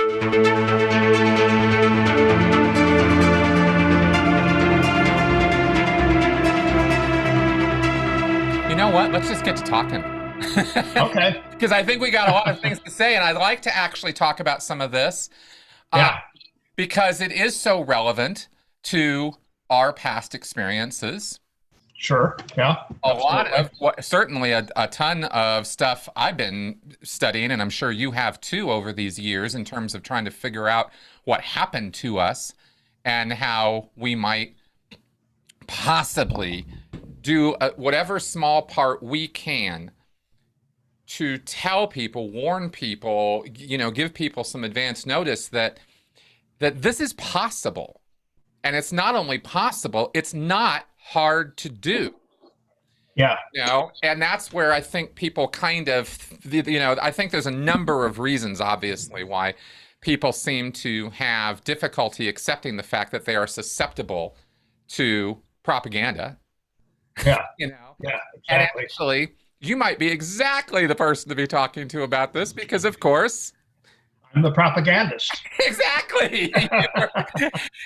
You know what? Let's just get to talking. Okay. Because I think we got a lot of things to say, and I'd like to actually talk about some of this uh, Yeah, because it is so relevant to our past experiences. sure. Yeah, A lot absolutely. of what, certainly a ton of stuff I've been studying, and I'm sure you have too over these years in terms of trying to figure out what happened to us and how we might possibly do whatever small part we can to tell people, warn people, give people some advance notice that this is possible. And it's not only possible, it's not hard to do. Yeah, And that's where I think people kind of, I think there's a number of reasons, obviously, why people seem to have difficulty accepting the fact that they are susceptible to propaganda, yeah, you know. yeah, And exactly. actually, you might be exactly the person to be talking to about this because, of course, I'm the propagandist. exactly.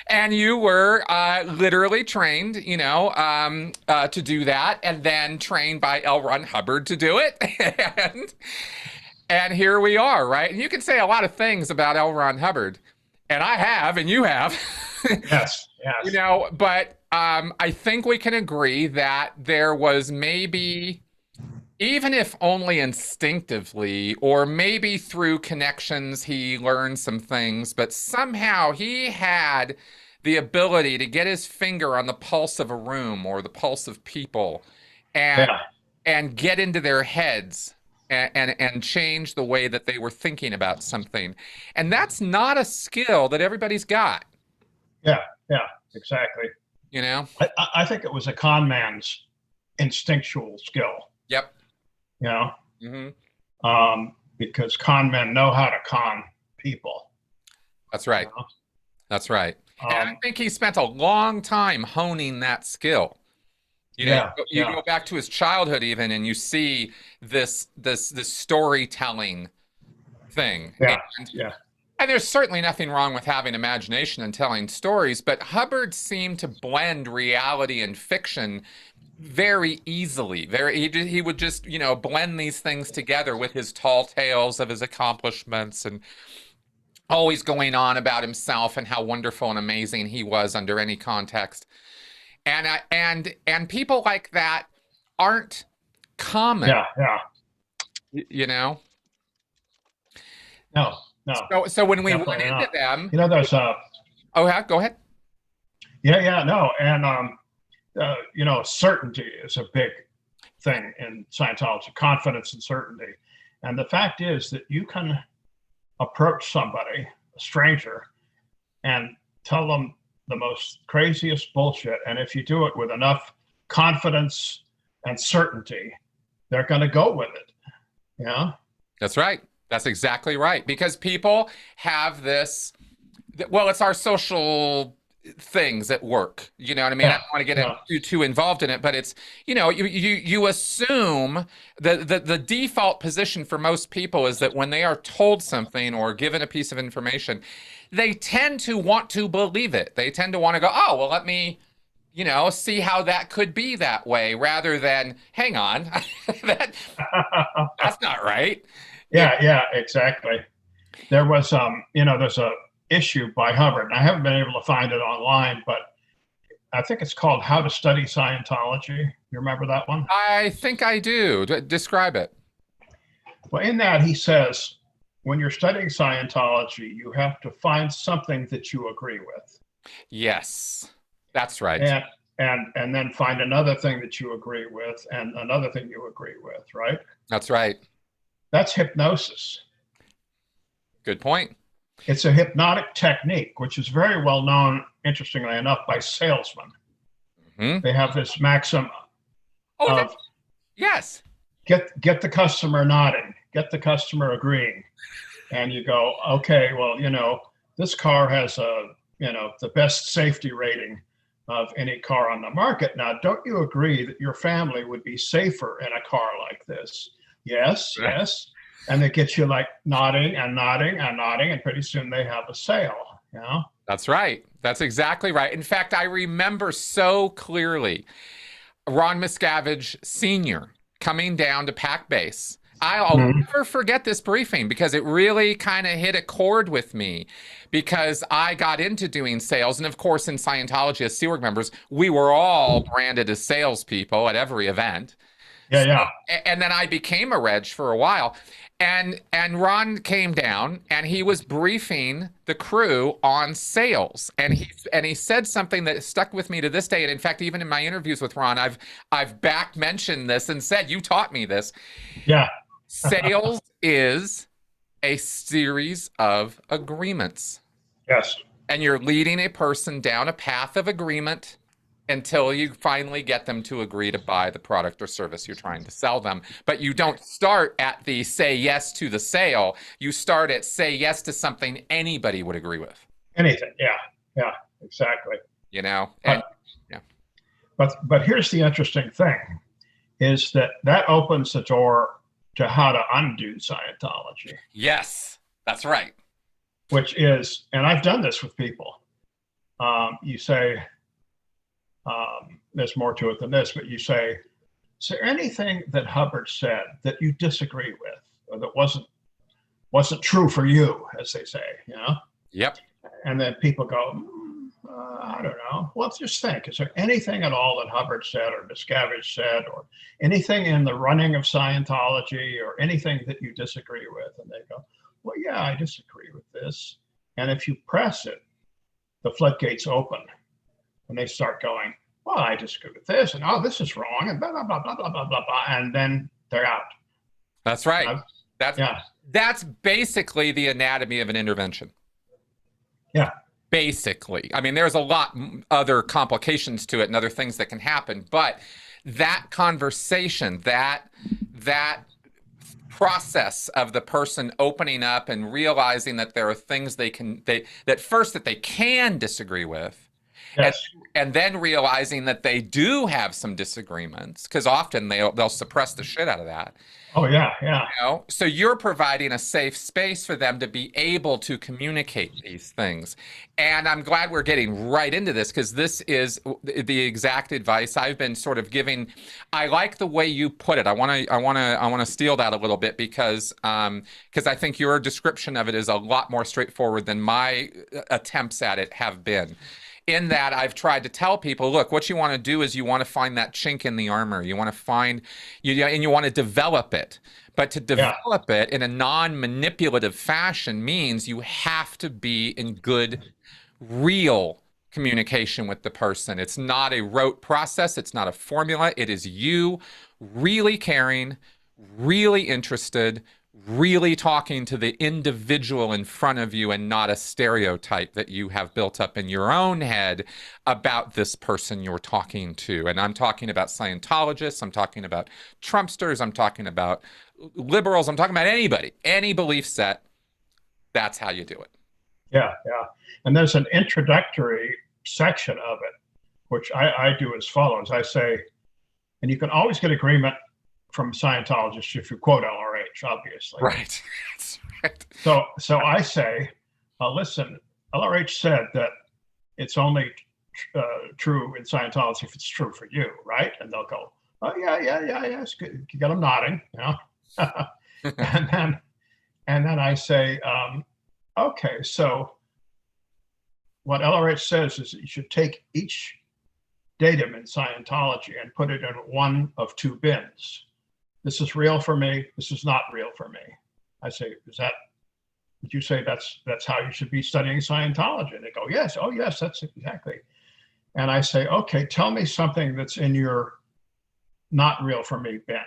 And you were literally trained, to do that, and then trained by L. Ron Hubbard to do it. And here we are, right? And you can say a lot of things about L. Ron Hubbard, and I have, and you have, Yes, yes. but I think we can agree that there was maybe, even if only instinctively, or maybe through connections, he learned some things, but somehow he had the ability to get his finger on the pulse of a room or the pulse of people and Yeah, get into their heads and change the way that they were thinking about something. And that's not a skill that everybody's got, yeah, yeah, exactly. you know? I think it was a con man's instinctual skill, Yep. you know, Hmm. because con men know how to con people. That's You right. know? That's right. And I um, think he spent a long time honing that skill. yeah, You yeah, go back to his childhood even, and you see this storytelling thing. yeah, yeah, And there's certainly nothing wrong with having imagination and telling stories, but Hubbard seemed to blend reality and fiction very easily. He would just, blend these things together with his tall tales of his accomplishments and always going on about himself and how wonderful and amazing he was under any context. And people like that aren't common, yeah, yeah. you know. No, no, So when we run definitely into not. them, There's a oh yeah, go ahead. yeah, yeah, no, and certainty is a big thing in Scientology, confidence and certainty. And the fact is that you can approach somebody, a stranger, and tell them the most craziest bullshit. And if you do it with enough confidence and certainty, they're going to go with it. Yeah. That's right. That's exactly right. Because people have this, well, it's our social things at work. You know what I mean? I Yeah. don't want to get Yeah. too involved in it, but it's, you assume the default position for most people is that when they are told something or given a piece of information, they tend to want to believe it. They tend to want to go, oh, well, let me, see how that could be that way, rather than, hang on, that that's not right. You know? Yeah. Yeah. Exactly. There was, there's a issue by Hubbard, and I haven't been able to find it online, but I think it's called How to Study Scientology. You remember that one? I think I do. Describe it. Well, in that, he says, when you're studying Scientology, you have to find something that you agree with, Yes, that's right. and and then find another thing that you agree with, and another thing you agree with. Right? That's right. That's hypnosis. Good point. It's a hypnotic technique, which is very well known, interestingly enough, by salesmen. Hmm. They have this maxim Oh, of yes. get the customer nodding, get the customer agreeing, and you go, okay, well, this car has the best safety rating of any car on the market. Now, don't you agree that your family would be safer in a car like this? Yes, yes. And it gets you like nodding and nodding and nodding, and pretty soon they have a sale, you know? That's right. That's exactly right. In fact, I remember so clearly Ron Miscavige Sr. coming down to Pack Base. I'll Mhm. never forget this briefing because it really kind of hit a chord with me because I got into doing sales. And of course, in Scientology, as Sea Org members, we were all branded as salespeople at every event. Yeah, yeah. And then I became a reg for a while. And Ron came down and he was briefing the crew on sales. And he said something that stuck with me to this day. And in fact, even in my interviews with Ron, I've back mentioned this and said, you taught me this. Yeah. Sales is a series of agreements. Yes. And you're leading a person down a path of agreement until you finally get them to agree to buy the product or service you're trying to sell them. But you don't start at the say yes to the sale. You start at say yes to something anybody would agree with. Anything. Yeah. Yeah. Exactly. You know? And yeah. But here's the interesting thing is that opens the door to how to undo Scientology. Yes, that's right. Which is, and I've done this with people. You say, there's more to it than this, but you say, is there anything that Hubbard said that you disagree with or that wasn't true for you, as they say, you know? Yep. And then people go, I don't know. Well, just think, is there anything at all that Hubbard said or Miscavige said or anything in the running of Scientology or anything that you disagree with? And they go, well, yeah, I disagree with this. And if you press it, the floodgates open and they start going, well, I disagree with this, and oh, this is wrong, and blah, blah, blah, blah, blah, blah, blah, blah, and then they're out. That's right. Yeah. That's basically the anatomy of an intervention. Yeah. Basically. I mean, there's a lot other complications to it and other things that can happen, but that conversation, that process of the person opening up and realizing that there are things that they can disagree with. Yes. And then realizing that they do have some disagreements, because often they'll suppress the shit out of that. Oh, yeah, yeah. You know? So you're providing a safe space for them to be able to communicate these things. And I'm glad we're getting right into this, because this is the exact advice I've been sort of giving. I like the way you put it. I want to steal that a little bit because I think your description of it is a lot more straightforward than my attempts at it have been. In that I've tried to tell people, look, what you want to do is you want to find that chink in the armor. You want to find, and you want to develop it. But to develop it in a non-manipulative fashion means you have to be in good, real communication with the person. It's not a rote process. It's not a formula. It is you really caring, really interested, really talking to the individual in front of you and not a stereotype that you have built up in your own head about this person you're talking to. And I'm talking about Scientologists, I'm talking about Trumpsters, I'm talking about liberals, I'm talking about anybody, any belief set. That's how you do it. Yeah, yeah. And there's an introductory section of it, which I do as follows. I say, and you can always get agreement from Scientologists if you quote LRH, obviously. Right. That's right. So I say, listen, LRH said that it's only true in Scientology if it's true for you, right? And they'll go, oh yeah, it's good. You got them nodding, you know. and then I say, okay, so what LRH says is that you should take each datum in Scientology and put it in one of two bins. This is real for me. This is not real for me. I say, would you say that's how you should be studying Scientology? And they go, yes. Oh, yes, that's exactly. And I say, okay, tell me something that's in your not real for me bin.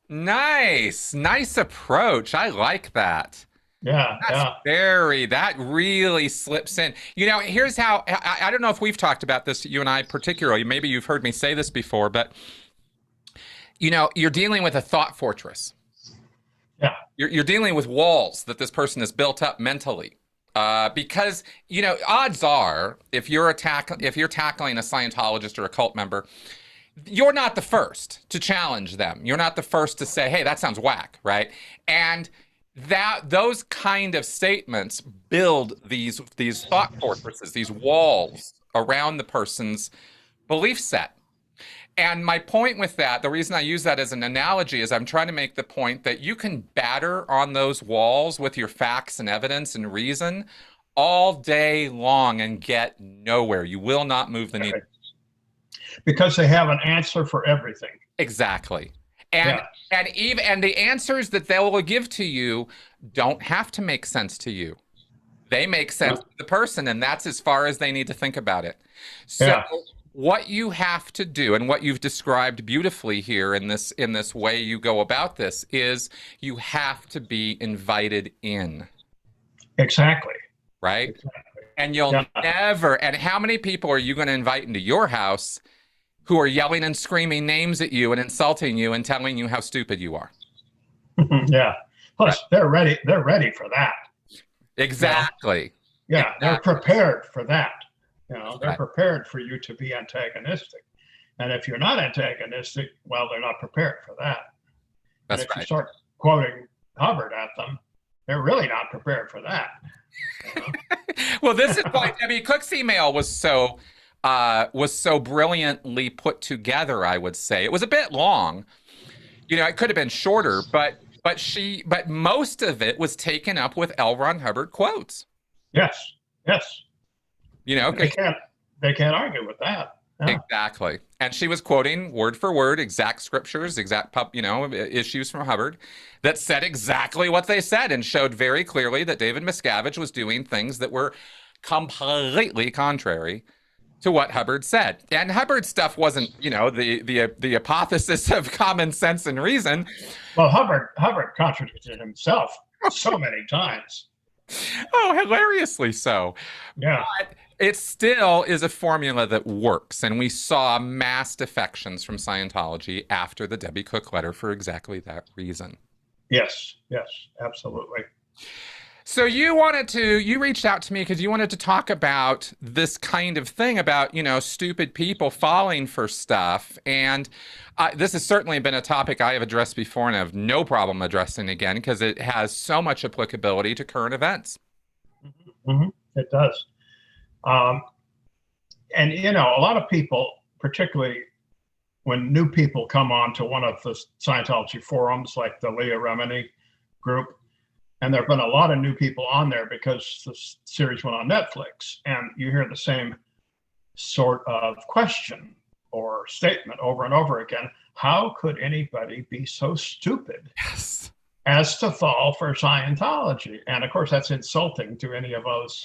Nice approach. I like that. Yeah, that really slips in. You know, here's how, I don't know if we've talked about this, you and I particularly, maybe you've heard me say this before, but you know, you're dealing with a thought fortress. Yeah. You're dealing with walls that this person has built up mentally. Because, you know, odds are if you're tackling a Scientologist or a cult member, you're not the first to challenge them. You're not the first to say, hey, that sounds whack, right? And those kind of statements build these thought fortresses, these walls around the person's belief set. And my point with that, the reason I use that as an analogy is I'm trying to make the point that you can batter on those walls with your facts and evidence and reason all day long and get nowhere. You will not move the needle. Because they have an answer for everything. Exactly. And the answers that they will give to you don't have to make sense to you. They make sense to the person, and that's as far as they need to think about it. So what you have to do, and what you've described beautifully here in this way you go about this, is you have to be invited in. Exactly. Right? Exactly. And you'll never, and how many people are you going to invite into your house who are yelling and screaming names at you and insulting you and telling you how stupid you are? Yeah. Plus, they're ready for that. Exactly. Yeah, exactly. They're prepared for that. They're prepared for you to be antagonistic. And if you're not antagonistic, well, they're not prepared for that. That's and if you start quoting Hubbard at them, they're really not prepared for that. Well, this is why Debbie Cook's email was so brilliantly put together, I would say. It was a bit long. It could have been shorter, but most of it was taken up with L. Ron Hubbard quotes. Yes. They can't argue with that. Yeah. Exactly. And she was quoting word for word exact scriptures, exact issues from Hubbard that said exactly what they said and showed very clearly that David Miscavige was doing things that were completely contrary to what Hubbard said. And Hubbard's stuff wasn't, the apotheosis of common sense and reason. Well, Hubbard contradicted himself so many times. Oh, hilariously so. Yeah. But it still is a formula that works. And we saw mass defections from Scientology after the Debbie Cook letter for exactly that reason. Yes, absolutely. So you reached out to me because you wanted to talk about this kind of thing about, stupid people falling for stuff. And this has certainly been a topic I have addressed before and I have no problem addressing again because it has so much applicability to current events. Mm-hmm. It does. And, a lot of people, particularly when new people come on to one of the Scientology forums, like the Leah Remini group, and there have been a lot of new people on there because the series went on Netflix, and you hear the same sort of question or statement over and over again. How could anybody be so stupid as to fall for Scientology? And of course, that's insulting to any of us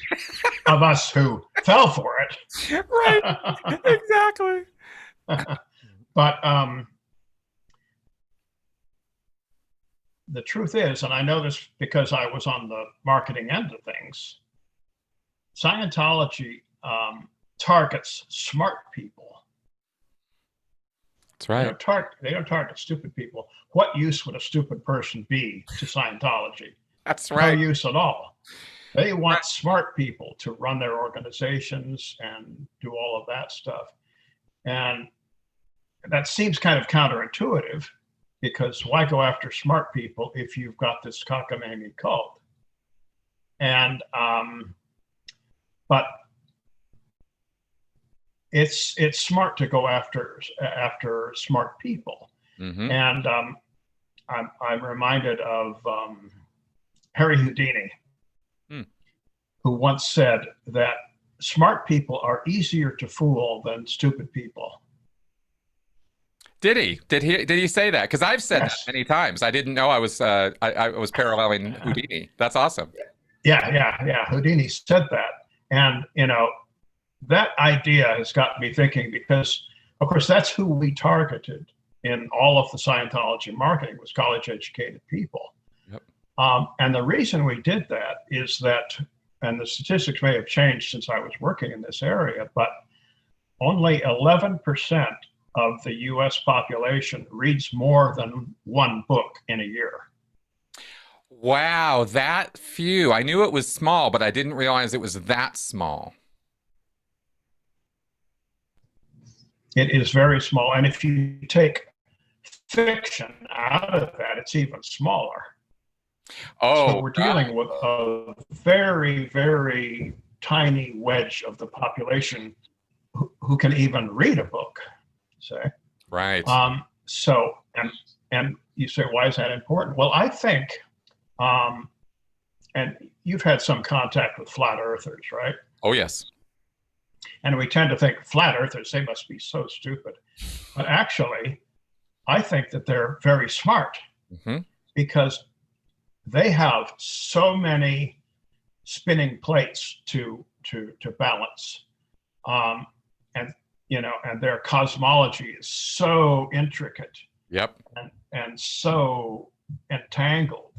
who fell for it. Right, exactly. But the truth is, and I know this because I was on the marketing end of things, Scientology targets smart people. That's right. They don't target stupid people. What use would a stupid person be to Scientology? That's right. No use at all. They want smart people to run their organizations and do all of that stuff. And that seems kind of counterintuitive, because why go after smart people if you've got this cockamamie cult? And but it's smart to go after smart people. Mm-hmm. And I'm reminded of Harry Houdini, who once said that smart people are easier to fool than stupid people. Did he? Did he say that? Because I've said that many times. I didn't know I was paralleling Houdini. That's awesome. Yeah. Houdini said that, and that idea has got me thinking, because of course that's who we targeted in all of the Scientology marketing, was college-educated people. Yep. And the reason we did that is that, and the statistics may have changed since I was working in this area, but only 11% of the US population reads more than one book in a year. Wow, that few. I knew it was small, but I didn't realize it was that small. It is very small. And if you take fiction out of that, it's even smaller. So Oh, we're dealing with a very, very tiny wedge of the population who can even read a book, say. right. So, and you say, why is that important? Well, I think, and you've had some contact with flat earthers, right? Oh, yes. And we tend to think flat earthers, they must be so stupid. But actually, I think that they're very smart because they have so many spinning plates to balance, and and their cosmology is so intricate. Yep. And so entangled,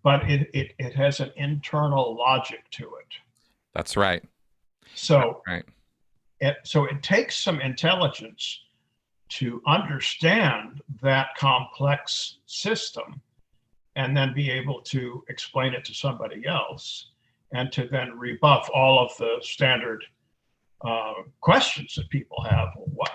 but it has an internal logic to it. That's right. So Right. So it takes some intelligence to understand that complex system and then be able to explain it to somebody else and to then rebuff all of the standard questions that people have.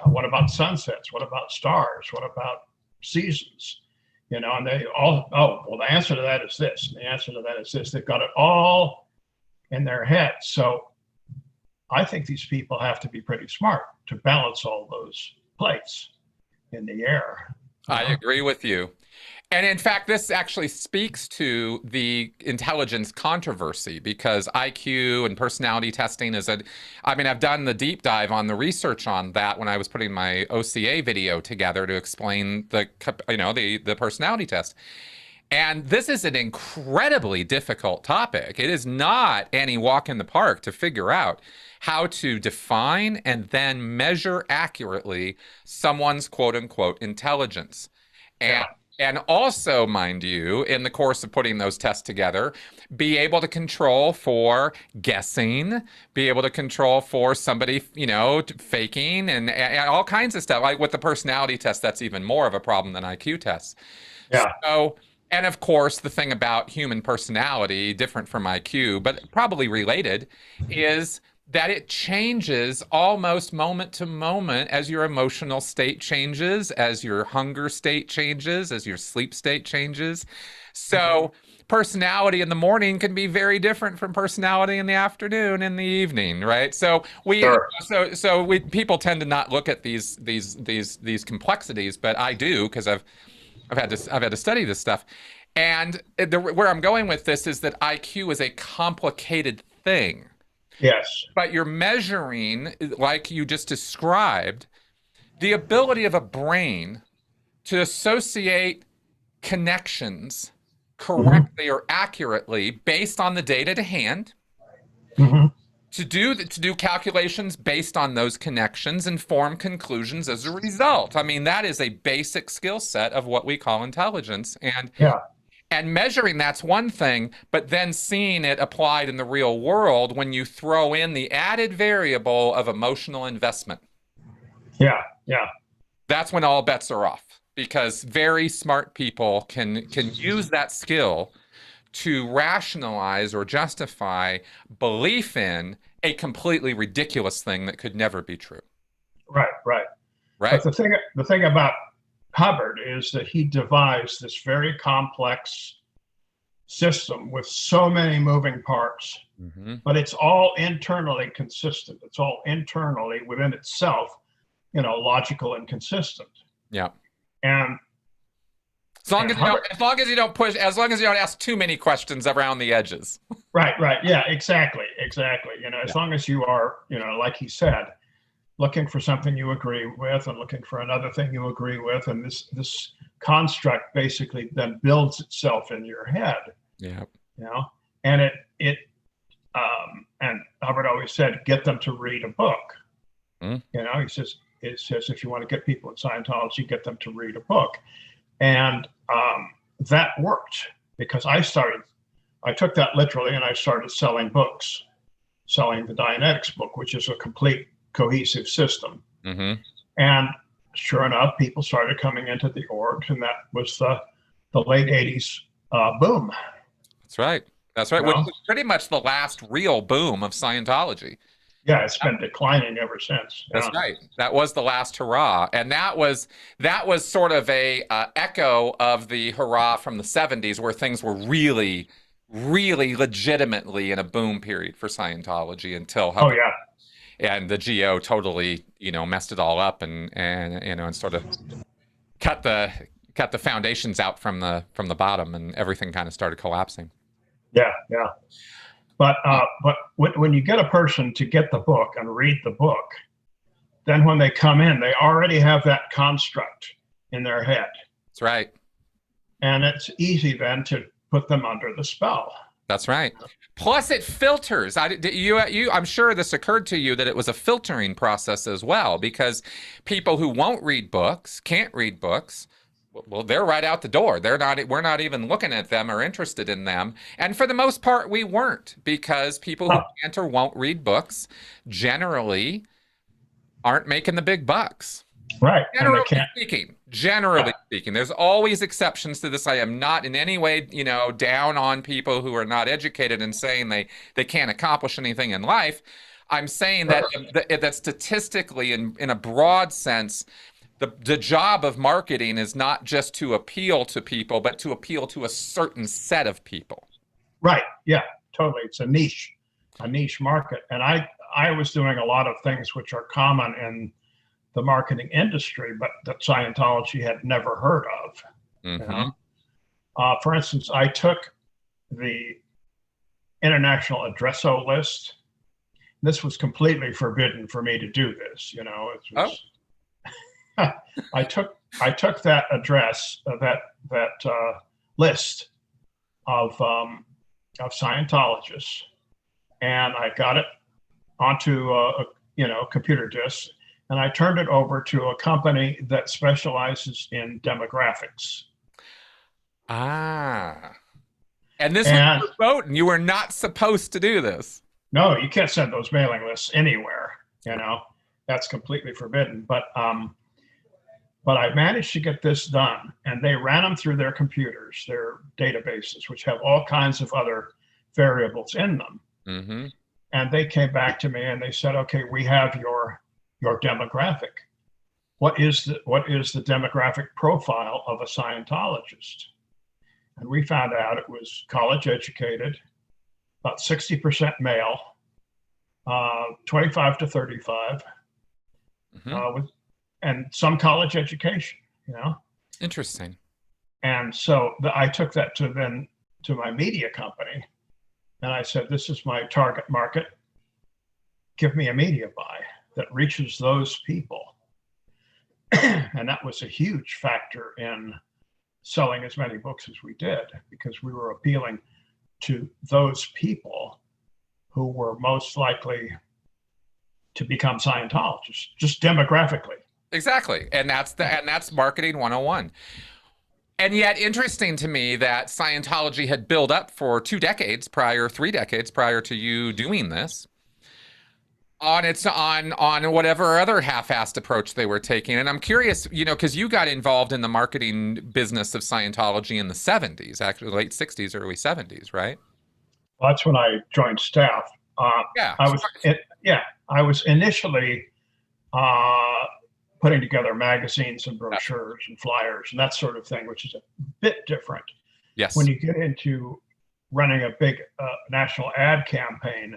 What about sunsets? What about stars? What about seasons? And they all, well, the answer to that is this, and the answer to that is this. They've got it all in their head. So I think these people have to be pretty smart to balance all those plates in the air. I agree with you. And in fact, this actually speaks to the intelligence controversy because IQ and personality testing I've done the deep dive on the research on that when I was putting my OCA video together to explain the personality test. And this is an incredibly difficult topic. It is not any walk in the park to figure out how to define and then measure accurately someone's quote unquote intelligence. And also, mind you, in the course of putting those tests together, be able to control for guessing, be able to control for somebody, faking and all kinds of stuff. Like with the personality test, that's even more of a problem than IQ tests. Yeah. So, and of course, the thing about human personality, different from IQ, but probably related, is that it changes almost moment to moment as your emotional state changes, as your hunger state changes, as your sleep state changes. So personality in the morning can be very different from personality in the afternoon and the evening, right? So people tend to not look at these complexities, but I do because I've had to study this stuff. And where I'm going with this is that IQ is a complicated thing. Yes. But you're measuring, like you just described, the ability of a brain to associate connections correctly or accurately based on the data to hand, to do calculations based on those connections and form conclusions as a result. I mean, that is a basic skill set of what we call intelligence. And measuring, that's one thing, but then seeing it applied in the real world when you throw in the added variable of emotional investment. Yeah. That's when all bets are off, because very smart people can use that skill to rationalize or justify belief in a completely ridiculous thing that could never be true. Right. But the thing about Hubbard is that he devised this very complex system with so many moving parts, but it's all internally consistent. It's all internally within itself, logical and consistent. Yeah. And as long as you don't ask too many questions around the edges. Right. Yeah, exactly. As long as you are, like he said, looking for something you agree with and looking for another thing you agree with. And this construct basically then builds itself in your head. Yeah. And and Hubbard always said, get them to read a book. He says, if you want to get people in Scientology, get them to read a book. And that worked because I took that literally and I started selling books, selling the Dianetics book, which is a complete cohesive system. And sure enough, people started coming into the org, and that was the late 80s boom. That's right. Which was pretty much the last real boom of Scientology. Yeah, it's been declining ever since. That's Yeah. right. That was the last hurrah, and that was sort of a echo of the hurrah from the '70s, where things were really, really legitimately in a boom period for Scientology until Oh Hubbard yeah. and the GO totally, messed it all up and sort of cut the foundations out from the bottom, and everything kind of started collapsing. Yeah. Yeah. But when you get a person to get the book and read the book, then when they come in, they already have that construct in their head, That's right. and it's easy then to put them under the spell. That's right. Plus, it filters. I'm sure this occurred to you that it was a filtering process as well, because people who won't read books, can't read books, well, they're right out the door. We're not even looking at them or interested in them. And for the most part, we weren't, because people who can't or won't read books generally aren't making the big bucks. Right. And they Generally can't. speaking, generally speaking, there's always exceptions to this. I am not in any way, down on people who are not educated and saying they can't accomplish anything in life. I'm saying that statistically, in a broad sense, the job of marketing is not just to appeal to people, but to appeal to a certain set of people. Right. Yeah. Totally. It's a niche market, and I was doing a lot of things which are common in the marketing industry, but that Scientology had never heard of. Mm-hmm. For instance, I took the international addresso list. This was completely forbidden for me to do this. I took that address, that list of Scientologists, and I got it onto a computer disk, and I turned it over to a company that specializes in demographics. Ah. And this was verboten. You were not supposed to do this. No, you can't send those mailing lists anywhere. That's completely forbidden. But I managed to get this done, and they ran them through their computers, their databases, which have all kinds of other variables in them. Mm-hmm. And they came back to me and they said, "Okay, we have your demographic. What is the demographic profile of a Scientologist?" And we found out it was college educated, about 60% male, 25 to 35, Mm-hmm. and some college education. Interesting. And so I took that to my media company, and I said, "This is my target market. Give me a media buy that reaches those people." And that was a huge factor in selling as many books as we did, because we were appealing to those people who were most likely to become Scientologists, just demographically. Exactly. And that's marketing 101. And yet, interesting to me that Scientology had built up for 3 decades prior to you doing this, on whatever other half-assed approach they were taking. And I'm curious, because you got involved in the marketing business of Scientology in the '70s, actually late '60s, early '70s, right? Well, that's when I joined staff. Yeah. I was initially putting together magazines and brochures and flyers and that sort of thing, which is a bit different. Yes. When you get into running a big national ad campaign,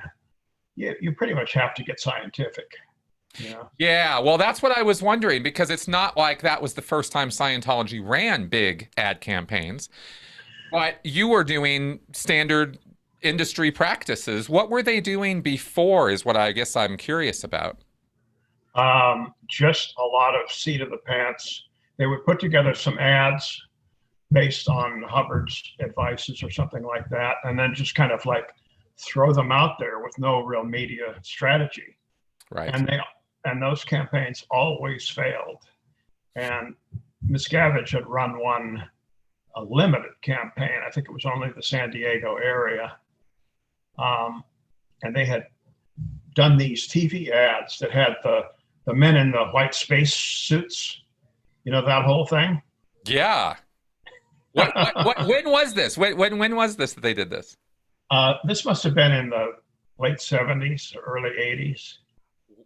you pretty much have to get scientific. Yeah, well, that's what I was wondering, because it's not like that was the first time Scientology ran big ad campaigns, but you were doing standard industry practices. What were they doing before is what I guess I'm curious about. Just a lot of seat of the pants. They would put together some ads based on Hubbard's advices or something like that, and then just kind of like throw them out there with no real media strategy. Right. And those campaigns always failed. And Miscavige had run a limited campaign. I think it was only the San Diego area. And they had done these TV ads that had the men in the white space suits, that whole thing. Yeah. When was this? When was this that they did this? This must have been in the late 70s, early 80s.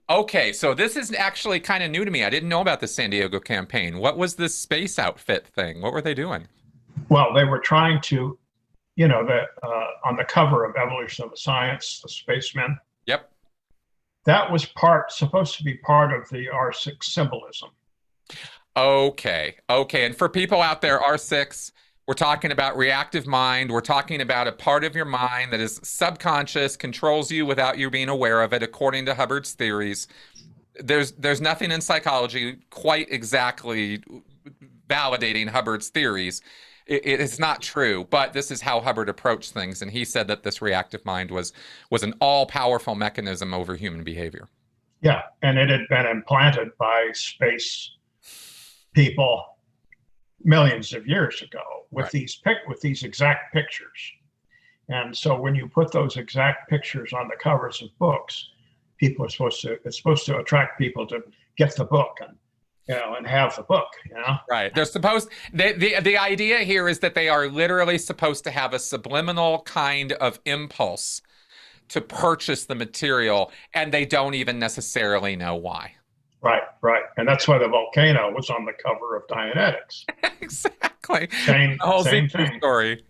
Okay, so this is actually kind of new to me. I didn't know about the San Diego campaign. What was this space outfit thing? What were they doing? Well, they were trying to, on the cover of Evolution of the Science, the spacemen, Yep. that was supposed to be part of the R6 symbolism. Okay. Okay. And for people out there, R6, we're talking about reactive mind. We're talking about a part of your mind that is subconscious, controls you without you being aware of it, according to Hubbard's theories. There's nothing in psychology quite exactly validating Hubbard's theories. It is not true, but this is how Hubbard approached things, and he said that this reactive mind was an all-powerful mechanism over human behavior. Yeah, and it had been implanted by space people millions of years ago with Right. these exact pictures. And so when you put those exact pictures on the covers of books, it's supposed to attract people to get the book and have the book. Right. The idea here is that they are literally supposed to have a subliminal kind of impulse to purchase the material, and they don't even necessarily know why. Right, right. And that's why the volcano was on the cover of Dianetics. Exactly. Same, The whole same Xenu thing. story.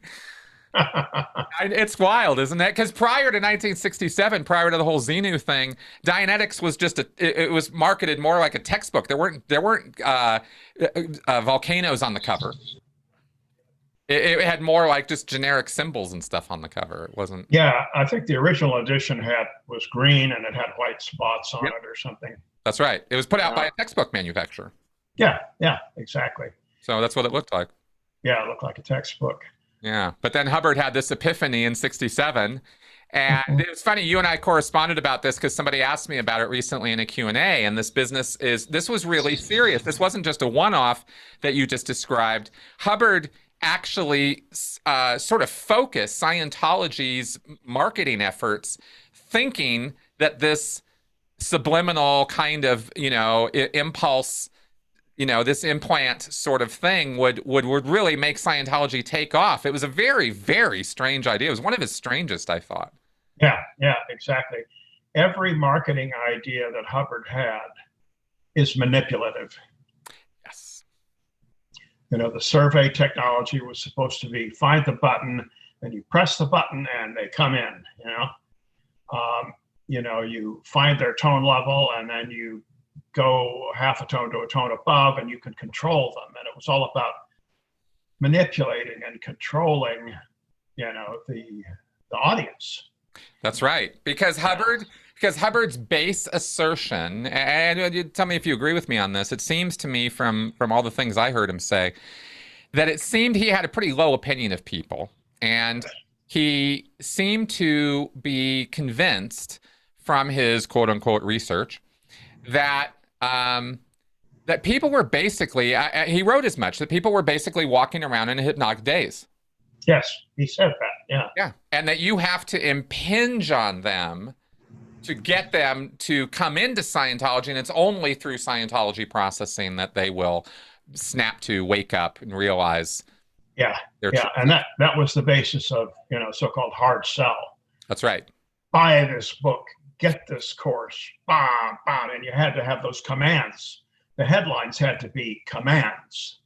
It's wild, isn't it? Because prior to 1967, prior to the whole Xenu thing, Dianetics was just it was marketed more like a textbook. There weren't volcanoes on the cover. It had more like just generic symbols and stuff on the cover. It wasn't. Yeah, I think the original edition was green and it had white spots on Yep. it or something. That's right. It was put out by a textbook manufacturer. Yeah, yeah, exactly. So that's what it looked like. Yeah, it looked like a textbook. Yeah. But then Hubbard had this epiphany in 67. And Mhm. it was funny, you and I corresponded about this because somebody asked me about it recently in a Q&A, and this was really serious. This wasn't just a one-off that you just described. Hubbard actually sort of focused Scientology's marketing efforts thinking that this subliminal kind of, impulse, this implant sort of thing would really make Scientology take off. It was a very, very strange idea. It was one of his strangest, I thought. Yeah, yeah, exactly. Every marketing idea that Hubbard had is manipulative. Yes. The survey technology was supposed to be find the button, and you press the button and they come in. You find their tone level and then you go half a tone to a tone above and you can control them. And it was all about manipulating and controlling, the audience. That's right. Because Hubbard's base assertion, and you tell me if you agree with me on this, it seems to me from all the things I heard him say, that it seemed he had a pretty low opinion of people. And he seemed to be convinced from his quote unquote research that that people were basically, he wrote as much, that people were basically walking around in a hypnotic daze. Yes, he said that. Yeah. Yeah. And that you have to impinge on them to get them to come into Scientology. And it's only through Scientology processing that they will snap to, wake up, and realize. Yeah. Yeah. And that was the basis of, so-called hard sell. That's right. Buy this book, get this course, bam, bam. And you had to have those commands. The headlines had to be commands,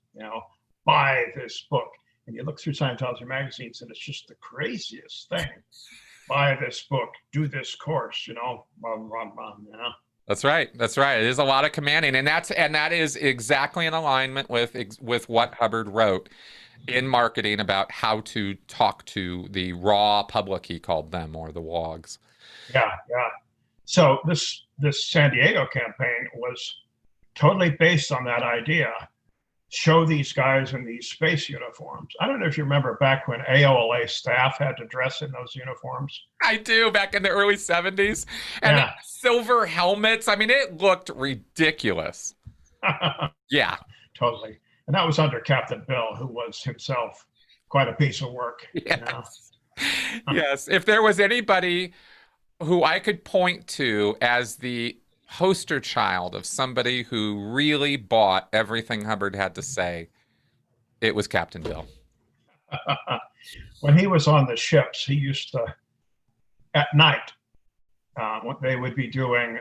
buy this book. And you look through Scientology magazines and it's just the craziest thing. Buy this book, do this course, blah, blah, blah, That's right. That's right. It is a lot of commanding, and that is exactly in alignment with what Hubbard wrote in marketing about how to talk to the raw public, he called them, or the wogs. Yeah, yeah. So this San Diego campaign was totally based on that idea. Show these guys in these space uniforms. I don't know if you remember back when AOLA staff had to dress in those uniforms. I do, back in the early 70s. And Yeah. silver helmets. I mean, it looked ridiculous. Yeah. Totally. And that was under Captain Bill, who was himself quite a piece of work. Yes. Yes. If there was anybody who I could point to as the poster child of somebody who really bought everything Hubbard had to say, it was Captain Bill. When he was on the ships, he used to, at night, they would be doing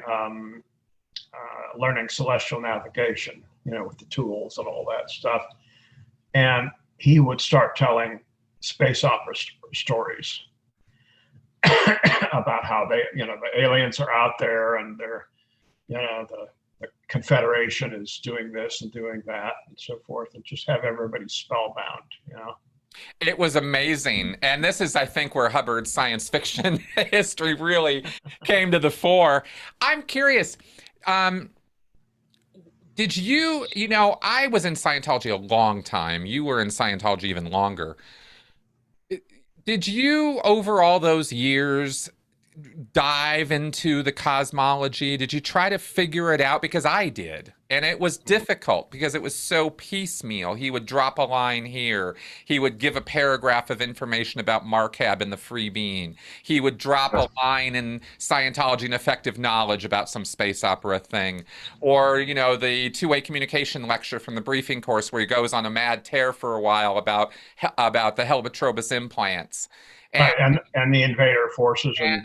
learning celestial navigation, with the tools and all that stuff. And he would start telling space opera stories about how the aliens are out there, and they're, the Confederation is doing this and doing that and so forth, and just have everybody spellbound. It was amazing. And this is, I think, where Hubbard's science fiction history really came to the fore. I'm curious, did you, I was in Scientology a long time. You were in Scientology even longer. Did you, over all those years, dive into the cosmology? Did you try to figure it out? Because I did. And it was difficult because it was so piecemeal. He would drop a line here. He would give a paragraph of information about Markab and the free being. He would drop a line in Scientology and effective knowledge about some space opera thing. Or, the two-way communication lecture from the briefing course where he goes on a mad tear for a while about the Heliotrobus implants. And the invader forces and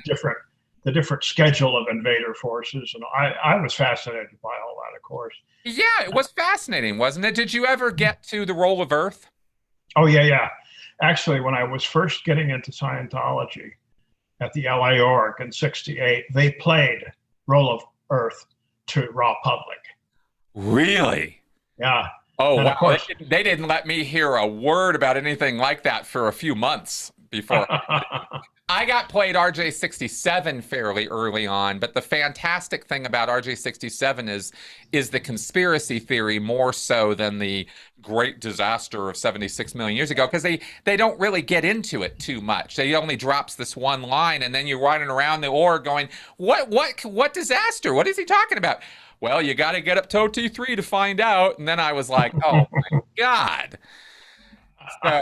the different schedule of invader forces. And I was fascinated by all that, of course. Yeah, it was fascinating, wasn't it? Did you ever get to the role of Earth? Oh, yeah. Actually, when I was first getting into Scientology at the LA Org in '68, they played Role of Earth to raw public. Really? Yeah. Oh, and wow. Of course, they didn't let me hear a word about anything like that for a few months before. I got played RJ-67 fairly early on, but the fantastic thing about RJ-67 is the conspiracy theory more so than the great disaster of 76 million years ago, because they don't really get into it too much. They only drops this one line, and then you're running around the org going, what disaster? What is he talking about? Well, you got to get up to OT3 to find out. And then I was like, oh my God. So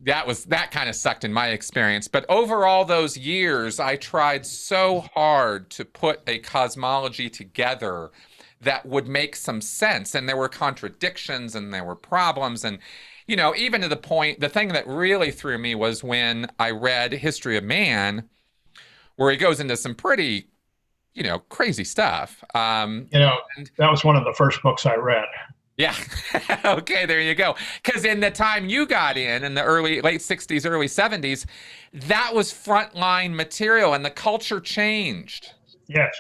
that kind of sucked in my experience. But over all those years, I tried so hard to put a cosmology together that would make some sense. And there were contradictions and there were problems. And, even to the point, the thing that really threw me was when I read History of Man, where he goes into some pretty, crazy stuff. that was one of the first books I read. Yeah. Okay, there you go. Because in the time you got in the late 60s, early 70s, that was frontline material and the culture changed. Yes.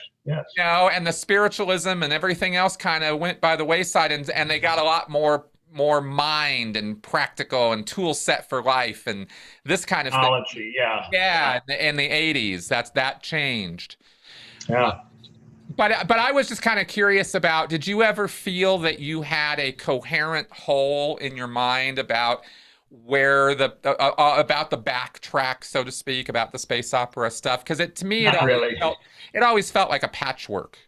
And the spiritualism and everything else kind of went by the wayside, and they got a lot more mind and practical and tool set for life and this kind of technology. Thing. Yeah. In the 80s, that changed. Yeah. But I was just kind of curious about, did you ever feel that you had a coherent whole in your mind about where about the backtrack, so to speak, about the space opera stuff? Because it always felt like a patchwork.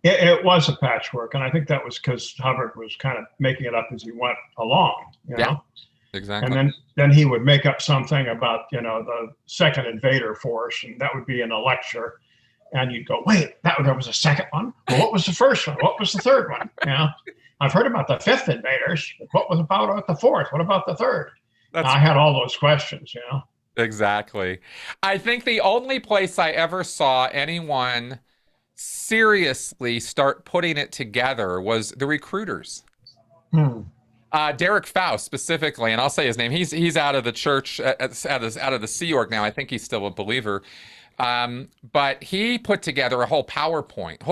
It was a patchwork, and I think that was because Hubbard was kind of making it up as he went along. Yeah, exactly. And then he would make up something about the second invader force, and that would be in a lecture. And you'd go, wait, there was a second one? Well, what was the first one? What was the third one? I've heard about the fifth invaders. What was about the fourth? What about the third? I had all those questions, Exactly. I think the only place I ever saw anyone seriously start putting it together was the recruiters. Derek Faust specifically, and I'll say his name. He's out of the church, out of the Sea Org now. I think he's still a believer. But he put together a whole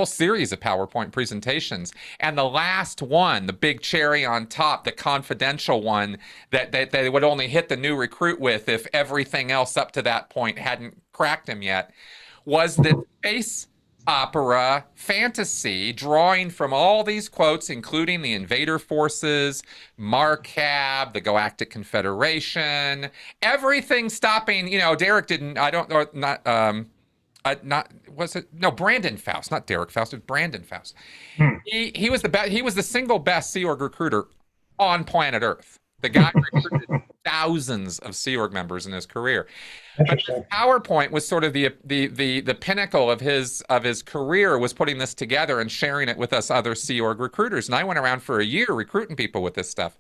series of PowerPoint presentations. And the last one, the big cherry on top, the confidential one that they would only hit the new recruit with if everything else up to that point hadn't cracked him yet, was the space opera fantasy, drawing from all these quotes, including the invader forces, Markab, the Galactic Confederation, everything stopping. Derek didn't. I don't know. Brandon Faust, not Derek Faust. It was Brandon Faust. He was the best. He was the single best Sea Org recruiter on planet Earth. The guy recruited thousands of Sea Org members in his career. But the PowerPoint was sort of the pinnacle of his career, was putting this together and sharing it with us other Sea Org recruiters. And I went around for a year recruiting people with this stuff.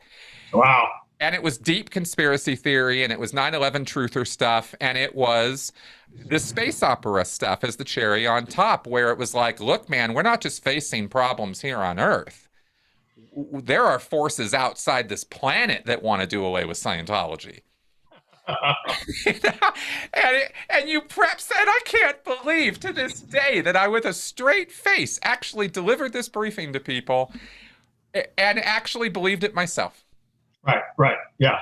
Wow. And it was deep conspiracy theory, and it was 9/11 truther stuff, and it was the space opera stuff as the cherry on top, where it was like, look, man, we're not just facing problems here on Earth. There are forces outside this planet that want to do away with Scientology. And you prep said, I can't believe to this day that I, with a straight face, actually delivered this briefing to people and actually believed it myself. Right. Yeah,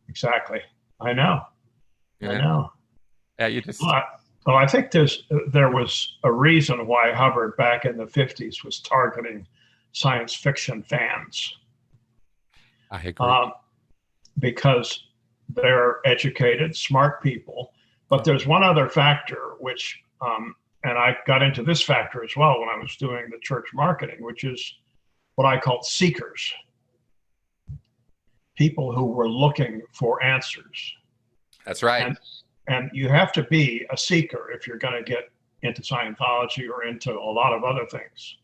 exactly. I know. I know. Yeah, you just. Well, I think there was a reason why Hubbard back in the 50s was targeting science fiction fans. I agree. Because they're educated, smart people. But there's one other factor, which, and I got into this factor as well when I was doing the church marketing, which is what I called seekers. People who were looking for answers. That's right. And you have to be a seeker if you're going to get into Scientology or into a lot of other things,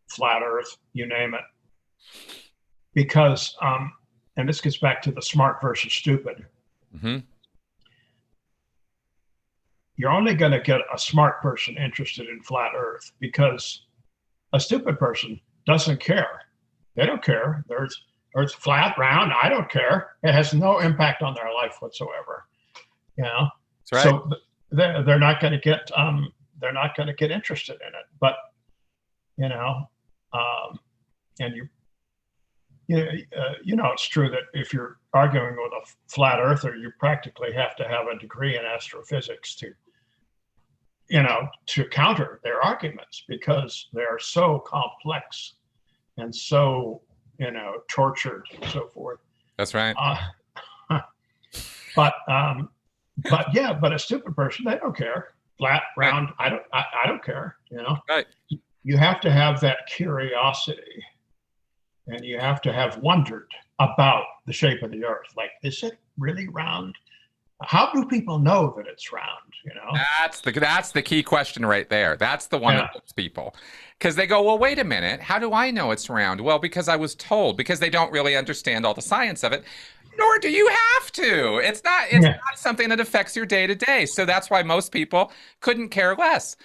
flat Earth, you name it. Because, and this gets back to the smart versus stupid. Mm-hmm. You're only going to get a smart person interested in flat Earth because a stupid person doesn't care. They don't care. Earth's flat, round. I don't care. It has no impact on their life whatsoever. That's right. So they're not going to get interested in it. But and it's true that if you're arguing with a flat earther, you practically have to have a degree in astrophysics to counter their arguments because they're so complex and so tortured and so forth. That's right. But a stupid person, they don't care. Flat, round, right. I don't care. Right. You have to have that curiosity, and you have to have wondered about the shape of the Earth. Like, is it really round? How do people know that it's round? That's the key question right there. That's the one that hooks people, because they go, well, wait a minute, how do I know it's round? Well, because I was told. Because they don't really understand all the science of it. Nor do you have to. It's not something that affects your day to day. So that's why most people couldn't care less.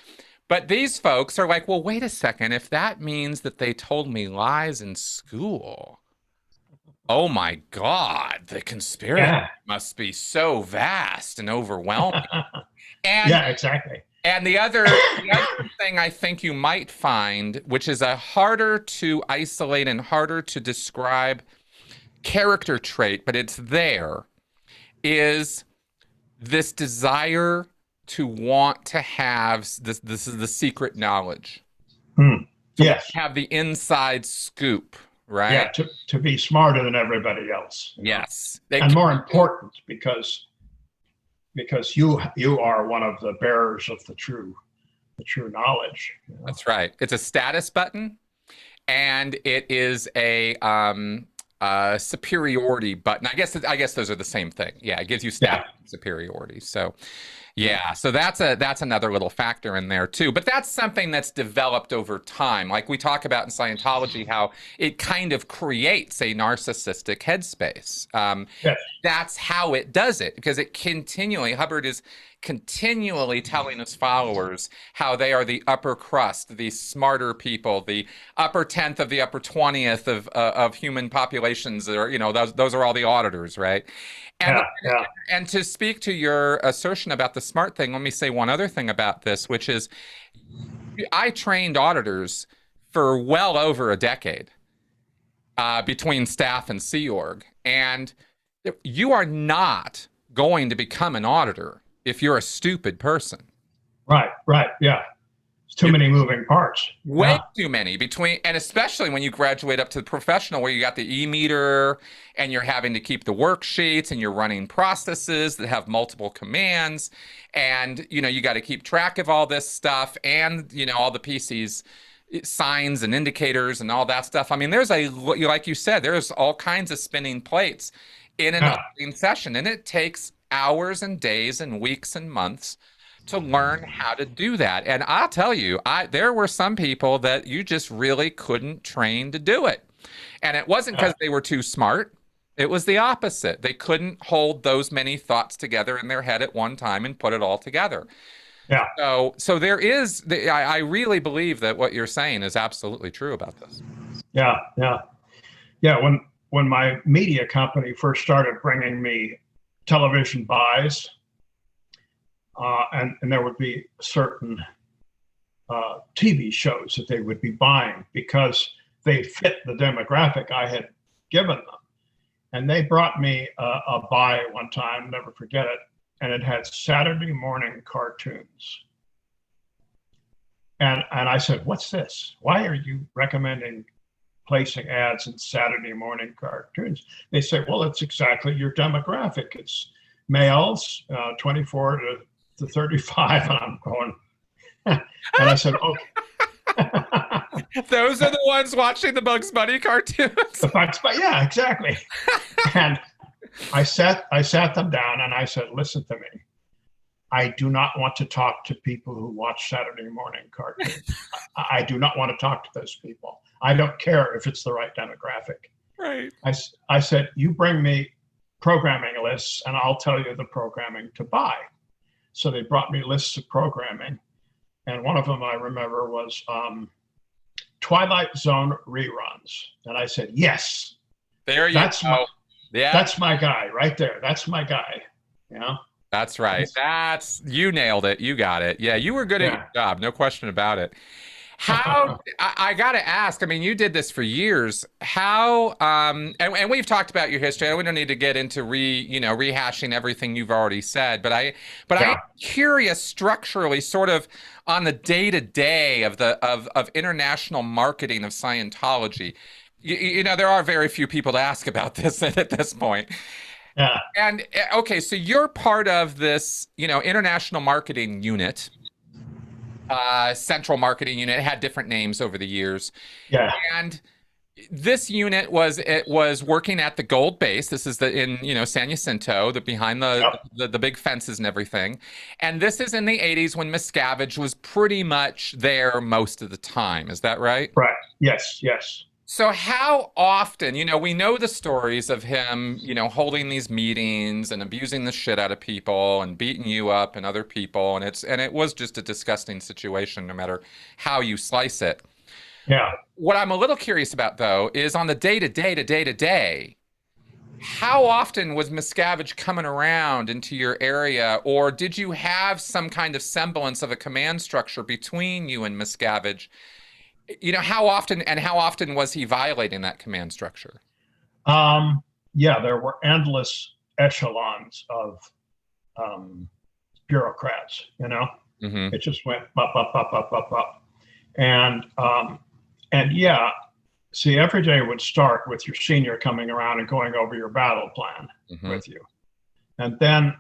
But these folks are like, well, wait a second. If that means that they told me lies in school, oh my God, the conspiracy must be so vast and overwhelming. And, yeah, exactly. And the other thing I think you might find, which is a harder to isolate and harder to describe character trait, but it's there, is this desire to want to have this is the secret knowledge. Yes. Have the inside scoop, right? Yeah, to be smarter than everybody else. Yes. And more important because you are one of the bearers of the true knowledge. That's right. It's a status button, and it is a superiority button. I guess those are the same thing. Yeah, it gives you status and superiority. So so that's another little factor in there too. But that's something that's developed over time. Like we talk about in Scientology, how it kind of creates a narcissistic headspace. That's how it does it, because Hubbard is continually telling his followers how they are the upper crust, the smarter people, the upper 10th of the upper 20th of human populations. That are, those are all the auditors, right? And to speak to your assertion about the smart thing, let me say one other thing about this, which is I trained auditors for well over a decade between staff and Sea Org. And you are not going to become an auditor if you're a stupid person. Right. Yeah. It's too many moving parts. Way too many and especially when you graduate up to the professional, where you got the e-meter and you're having to keep the worksheets and you're running processes that have multiple commands, and you got to keep track of all this stuff, and all the PCs signs and indicators and all that stuff. I mean, like you said, there's all kinds of spinning plates in an auditing session, and it takes hours and days and weeks and months to learn how to do that. And I'll tell you, there were some people that you just really couldn't train to do it. And it wasn't because they were too smart. It was the opposite. They couldn't hold those many thoughts together in their head at one time and put it all together. Yeah. So there is, I really believe that what you're saying is absolutely true about this. Yeah. Yeah. Yeah. When my media company first started bringing me television buys, and there would be certain TV shows that they would be buying because they fit the demographic I had given them. And they brought me a buy one time, never forget it, and it had Saturday morning cartoons. And I said, "What's this? Why are you recommending placing ads in Saturday morning cartoons?" They say, "Well, it's exactly your demographic. It's males, 24 to 35." And I'm going, and I said, "Okay." Those are the ones watching the Bugs Bunny cartoons. The Bugs Bunny, yeah, exactly. And I sat them down and I said, "Listen to me. I do not want to talk to people who watch Saturday morning cartoons. I do not want to talk to those people. I don't care if it's the right demographic." Right. I said, "You bring me programming lists and I'll tell you the programming to buy." So they brought me lists of programming. And one of them I remember was Twilight Zone reruns. And I said, "Yes, there you go. That's my guy right there. That's my guy." You know? That's right. You nailed it. You got it. Yeah, you were good at your job. No question about it. How, I got to ask, I mean, you did this for years. How, and we've talked about your history. We don't need to get into rehashing everything you've already said, but I'm curious structurally, sort of on the day-to-day of international marketing of Scientology. You know, there are very few people to ask about this at this point. Yeah. And okay, so you're part of this, international marketing unit, central marketing unit. It had different names over the years. Yeah. And this unit was working at the Gold Base. This is in San Jacinto, behind the big fences and everything. And this is in the 80s when Miscavige was pretty much there most of the time. Is that right? Right. Yes. Yes. So how often, we know the stories of him, holding these meetings and abusing the shit out of people and beating you up and other people. And it was just a disgusting situation, no matter how you slice it. Yeah. What I'm a little curious about, though, is on the day-to-day, how often was Miscavige coming around into your area, or did you have some kind of semblance of a command structure between you and Miscavige? How often was he violating that command structure? Yeah, there were endless echelons of bureaucrats, Mm-hmm. It just went up. And yeah, see, every day would start with your senior coming around and going over your battle plan Mm-hmm. with you. And then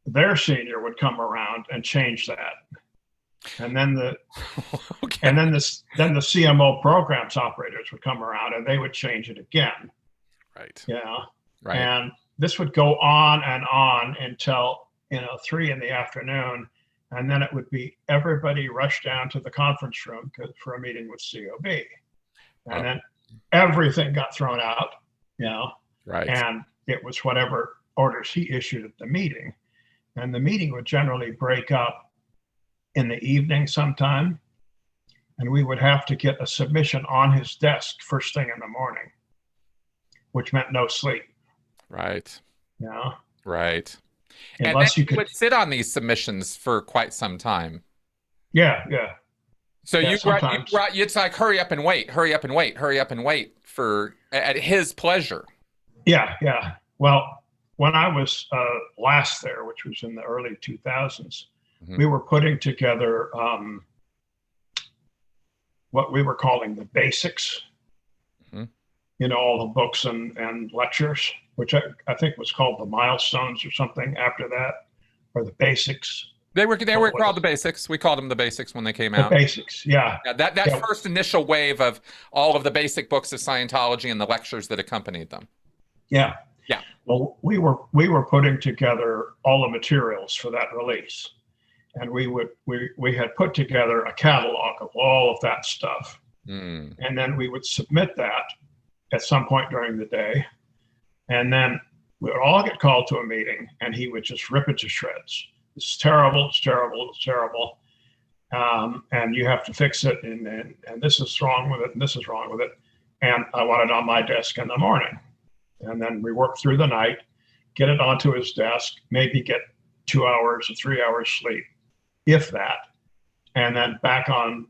their senior would come around and change that. And then the CMO programs operators would come around and they would change it again. Right. Yeah. Right. And this would go on and on until 3 p.m. And then it would be everybody rushed down to the conference room for a meeting with COB. And then everything got thrown out, Right. And it was whatever orders he issued at the meeting. And the meeting would generally break up in the evening sometime, and we would have to get a submission on his desk first thing in the morning, which meant no sleep. Right. Yeah. Right. Unless and then you would sit on these submissions for quite some time. Yeah. Yeah. So you brought, it's like hurry up and wait for at his pleasure. Yeah. Yeah. Well, when I was last there, which was in the early 2000s, mm-hmm. we were putting together what we were calling the basics, mm-hmm. All the books and lectures, which I think was called the milestones or something after that, or the basics. They were called the basics. We called them the basics when they came out. The basics, yeah. That first initial wave of all of the basic books of Scientology and the lectures that accompanied them. Yeah. Yeah. Well, we were putting together all the materials for that release. And we had put together a catalog of all of that stuff. Mm. And then we would submit that at some point during the day. And then we would all get called to a meeting, and he would just rip it to shreds. It's terrible, it's terrible, it's terrible. And you have to fix it, and this is wrong with it, and this is wrong with it. And I want it on my desk in the morning. And then we work through the night, get it onto his desk, maybe get 2 hours or 3 hours sleep, if that. And then back on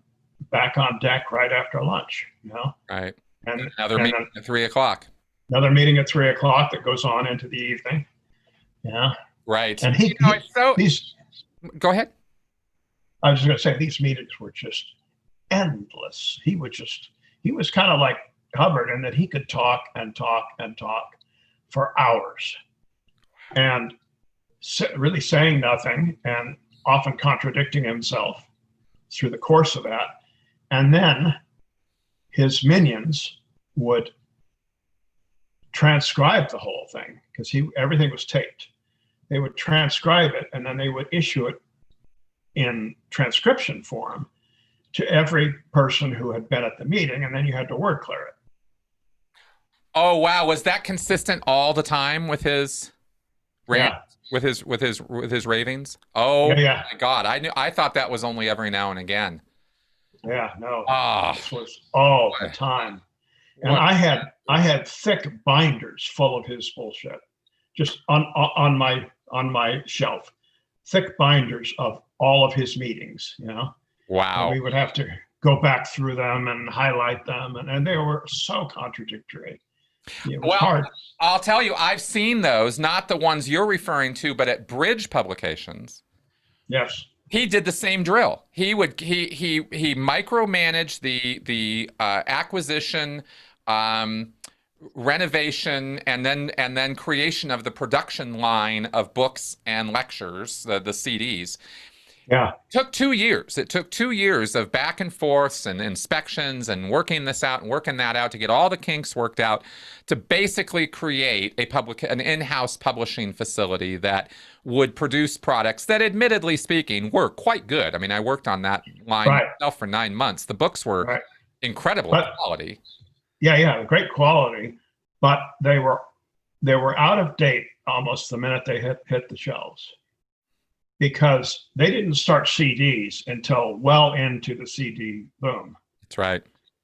deck right after lunch, you know? Right. And another meeting at 3 o'clock. Another meeting at 3 o'clock that goes on into the evening. Yeah. Right. And go ahead. I was going to say, these meetings were just endless. He was kind of like Hubbard in that he could talk and talk and talk for hours and really saying nothing and often contradicting himself through the course of that. And then his minions would transcribe the whole thing because everything was taped. They would transcribe it, and then they would issue it in transcription form to every person who had been at the meeting, and then you had to word clear it. Oh wow, was that consistent all the time with his with his ravings? Oh my God, I thought that was only every now and again. Yeah, no. This was all the time. And I had thick binders full of his bullshit, just on my shelf, thick binders of all of his meetings, you know. Wow. And we would have to go back through them and highlight them, and they were so contradictory. It was hard. I'll tell you, I've seen those, not the ones you're referring to, but at Bridge Publications. Yes. He did the same drill. He micromanaged the acquisition, renovation, and then creation of the production line of books and lectures, the CDs. Yeah. It took 2 years. It took 2 years of back and forths and inspections and working this out and working that out to get all the kinks worked out to basically create an in-house publishing facility that would produce products that, admittedly speaking, were quite good. I mean, I worked on that line myself for 9 months. The books were incredible quality. Yeah, great quality, but they were out of date almost the minute they hit the shelves, because they didn't start CDs until well into the CD boom. That's right.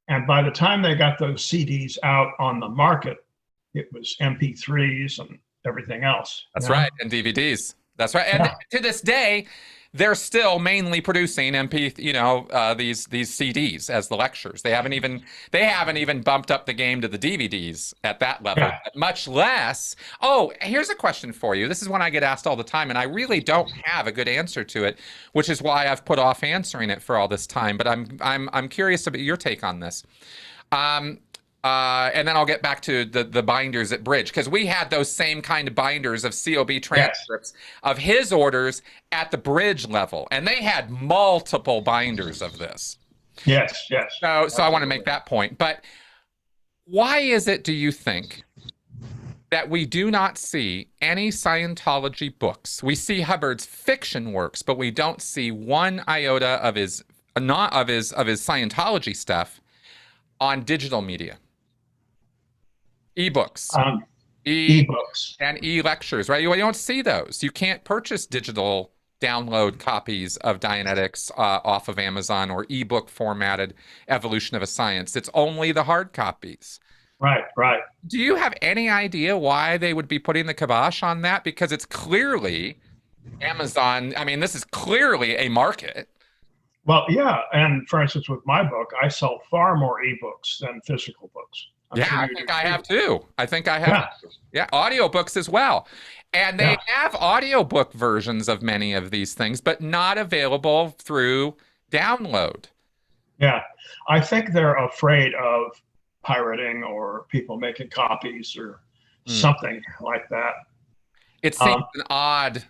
And by the time they got those CDs out on the market, it was MP3s and everything else. That's right, and DVDs. That's right. And to this day, they're still mainly producing these CDs as the lectures. They haven't even bumped up the game to the DVDs at that level, much less. Oh, here's a question for you. This is one I get asked all the time, and I really don't have a good answer to it, which is why I've put off answering it for all this time. But I'm curious about your take on this. And then I'll get back to the binders at Bridge, because we had those same kind of binders of COB transcripts of his orders at the Bridge level, and they had multiple binders of this. Yes. So I want to make that point. But why is it, do you think, that we do not see any Scientology books? We see Hubbard's fiction works, but we don't see one iota of his Scientology stuff on digital media. Ebooks, ebooks, and e-lectures, right? You don't see those. You can't purchase digital download copies of Dianetics off of Amazon or ebook formatted Evolution of a Science. It's only the hard copies. Right. Do you have any idea why they would be putting the kibosh on that? Because it's clearly Amazon. I mean, this is clearly a market. Well, yeah. And for instance, with my book, I sell far more ebooks than physical books. I think I have too. Yeah, audiobooks as well. And they have audiobook versions of many of these things, but not available through download. Yeah, I think they're afraid of pirating or people making copies or something like that. It seems an odd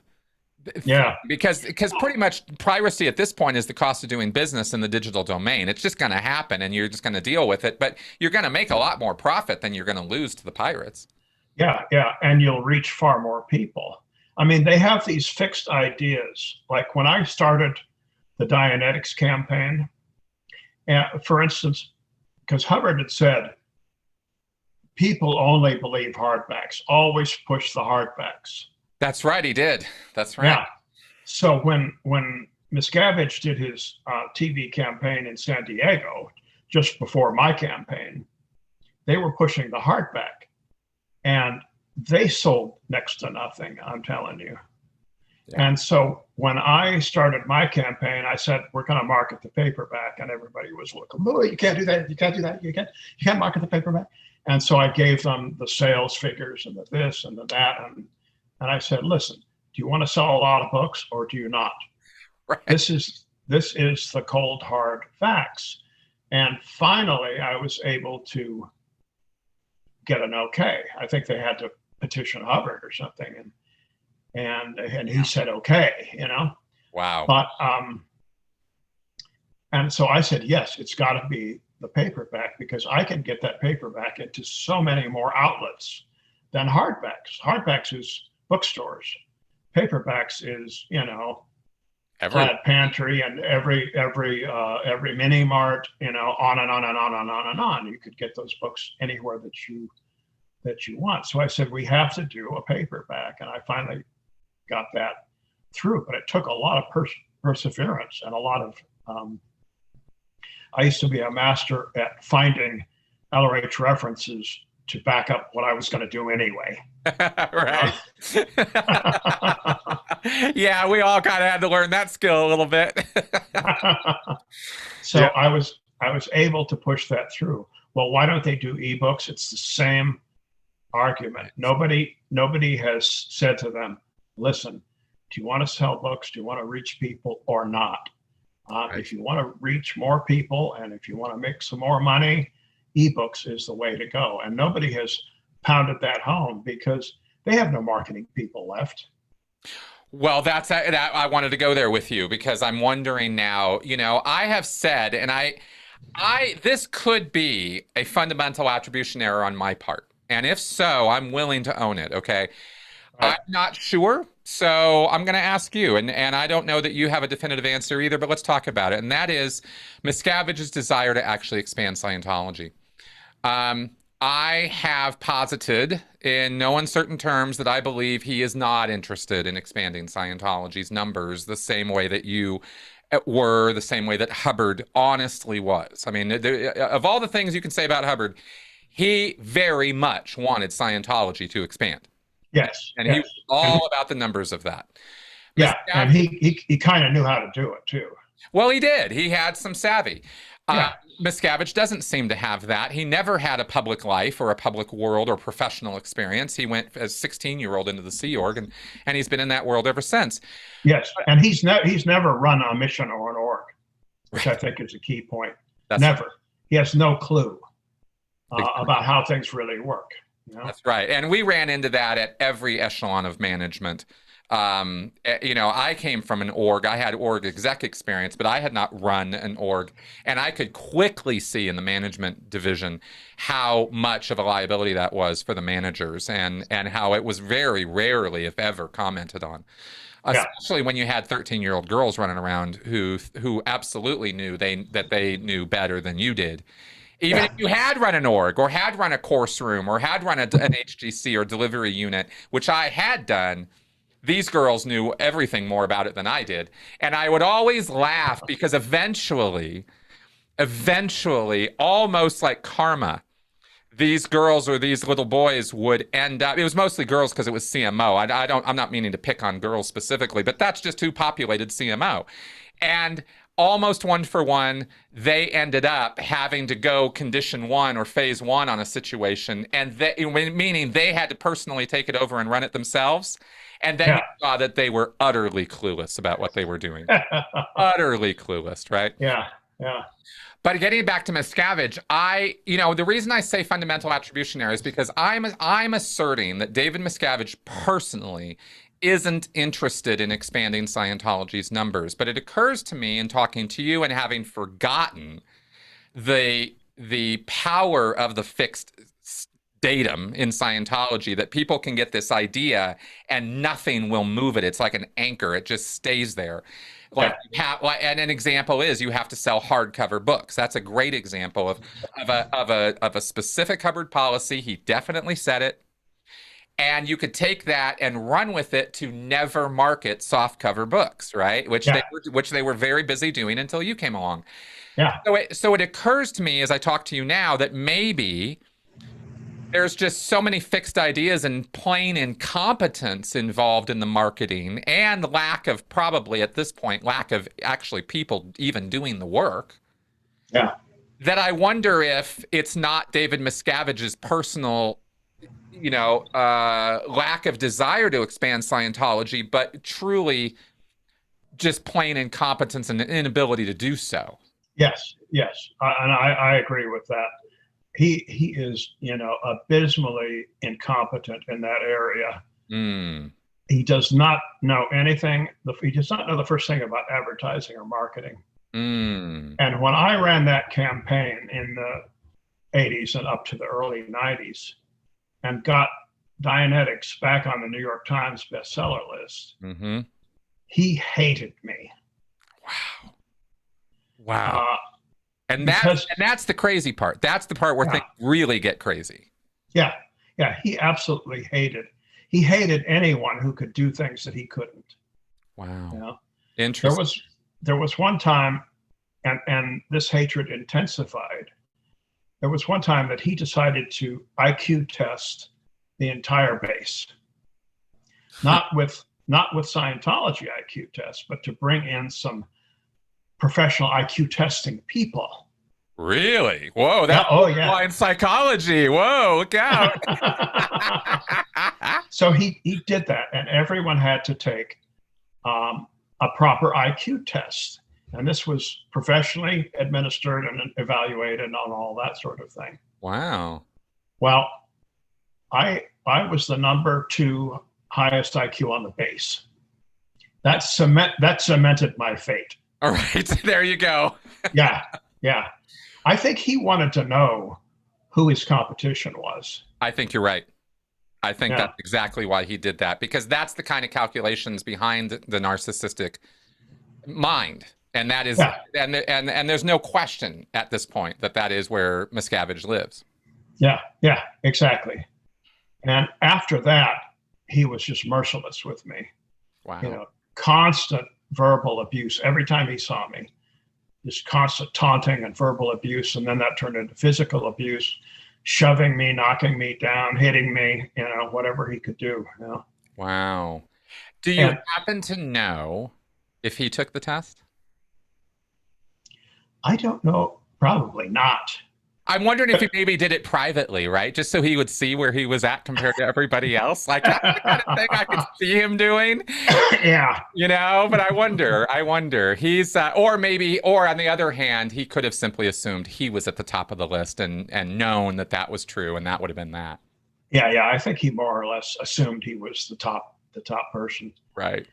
because pretty much piracy at this point is the cost of doing business in the digital domain. It's just going to happen, and you're just going to deal with it. But you're going to make a lot more profit than you're going to lose to the pirates. Yeah, and you'll reach far more people. I mean, they have these fixed ideas. Like when I started the Dianetics campaign, for instance, because Hubbard had said, people only believe hardbacks. Always push the hardbacks. That's right. He did. That's right. Yeah. So when Miscavige did his TV campaign in San Diego, just before my campaign, they were pushing the hardback, and they sold next to nothing. I'm telling you. Yeah. And so when I started my campaign, I said, we're going to market the paperback. And everybody was looking, oh, you can't do that. You can't do that. You can't market the paperback. And so I gave them the sales figures and the this and the that. And I said, listen, do you want to sell a lot of books or do you not? Right. This is the cold, hard facts. And finally, I was able to get an okay. I think they had to petition Hubbard or something. And he said, okay, you know. Wow. But and so I said, yes, it's got to be the paperback, because I can get that paperback into so many more outlets than hardbacks. Hardbacks is bookstores. Paperbacks is, you know, Plaid Pantry and every mini mart, you know, on and on and on and on and on. You could get those books anywhere that you want. So I said, we have to do a paperback, and I finally got that through, but it took a lot of perseverance and a lot of I used to be a master at finding LRH references to back up what I was going to do anyway. Right. Yeah, we all kind of had to learn that skill a little bit. So yeah. I was able to push that through. Well, why don't they do ebooks? It's the same argument. Nobody has said to them, listen, do you want to sell books? Do you want to reach people or not? Right. If you want to reach more people and if you want to make some more money, ebooks is the way to go. And nobody has pounded that home because they have no marketing people left. Well, that I wanted to go there with you, because I'm wondering now, you know, I have said, and this could be a fundamental attribution error on my part. And if so, I'm willing to own it. Okay. Right. I'm not sure. So I'm going to ask you, and I don't know that you have a definitive answer either, but let's talk about it. And that is Miscavige's desire to actually expand Scientology. I have posited in no uncertain terms that I believe he is not interested in expanding Scientology's numbers the same way that you were, the same way that Hubbard honestly was. I mean, of all the things you can say about Hubbard, he very much wanted Scientology to expand. Yes. And he was all about the numbers of that. Yeah, and he kind of knew how to do it too. Well, he did. He had some savvy. Yeah. Miscavige doesn't seem to have that. He never had a public life or a public world or professional experience. He went as 16-year-old into the Sea Org, and he's been in that world ever since. Yes, and he's never run a mission or an org, which I think is a key point. Never. Right. He has no clue about how things really work. You know? That's right. And we ran into that at every echelon of management. You know, I came from an org. I had org exec experience, but I had not run an org. And I could quickly see in the management division how much of a liability that was for the managers, and how it was very rarely, if ever, commented on. Especially when you had 13-year-old girls running around who absolutely knew that they knew better than you did. Even if you had run an org or had run a course room or had run an HGC or delivery unit, which I had done, these girls knew everything more about it than I did. And I would always laugh because eventually, almost like karma, these girls or these little boys would end up, it was mostly girls because it was CMO. I'm not meaning to pick on girls specifically, but that's just who populated CMO. And almost one for one, they ended up having to go condition one or phase one on a situation, and meaning they had to personally take it over and run it themselves. And then you saw that they were utterly clueless about what they were doing. Utterly clueless, right? Yeah. But getting back to Miscavige, the reason I say fundamental attribution error is because I'm asserting that David Miscavige personally isn't interested in expanding Scientology's numbers. But it occurs to me in talking to you and having forgotten the power of the fixed datum in Scientology, that people can get this idea and nothing will move it. It's like an anchor. It just stays there. Like, and an example is you have to sell hardcover books. That's a great example of a specific Hubbard policy. He definitely said it. And you could take that and run with it to never market softcover books, right? Which they were very busy doing until you came along. Yeah. So it occurs to me as I talk to you now that maybe there's just so many fixed ideas and plain incompetence involved in the marketing, and lack of, probably at this point, lack of actually people even doing the work. Yeah. That I wonder if it's not David Miscavige's personal, lack of desire to expand Scientology, but truly just plain incompetence and inability to do so. Yes. And I agree with that. He is, abysmally incompetent in that area. He does not know anything. He does not know the first thing about advertising or marketing. And when I ran that campaign in the 80s and up to the early 90s and got Dianetics back on the New York Times bestseller list, he hated me. Wow. And that's the crazy part. That's the part where things really get crazy. Yeah. He absolutely hated. He hated anyone who could do things that he couldn't. Wow. Interesting. There was one time, and this hatred intensified. There was one time that he decided to IQ test the entire base, not with Scientology IQ tests, but to bring in some professional IQ testing people. Really? Whoa, that's blind psychology. Whoa, look out. So he did that, and everyone had to take a proper IQ test. And this was professionally administered and evaluated on all that sort of thing. Wow. Well, I was the number 2 highest IQ on the base. That cemented my fate. All right, there you go. Yeah. I think he wanted to know who his competition was. I think you're right. I think that's exactly why he did that, because that's the kind of calculations behind the narcissistic mind. And that is, and there's no question at this point that is where Miscavige lives. Yeah, exactly. And after that, he was just merciless with me. Wow. Constant verbal abuse every time he saw me. Just constant taunting and verbal abuse, and then that turned into physical abuse, shoving me, knocking me down, hitting me, whatever he could do. Wow. Do you happen to know if he took the test? I don't know. Probably not. I'm wondering if he maybe did it privately, right? Just so he would see where he was at compared to everybody else. Like, that's the kind of thing I could see him doing. Yeah. But I wonder. He's, or on the other hand, he could have simply assumed he was at the top of the list and known that was true, and that would have been that. Yeah. I think he more or less assumed he was the top person. Right.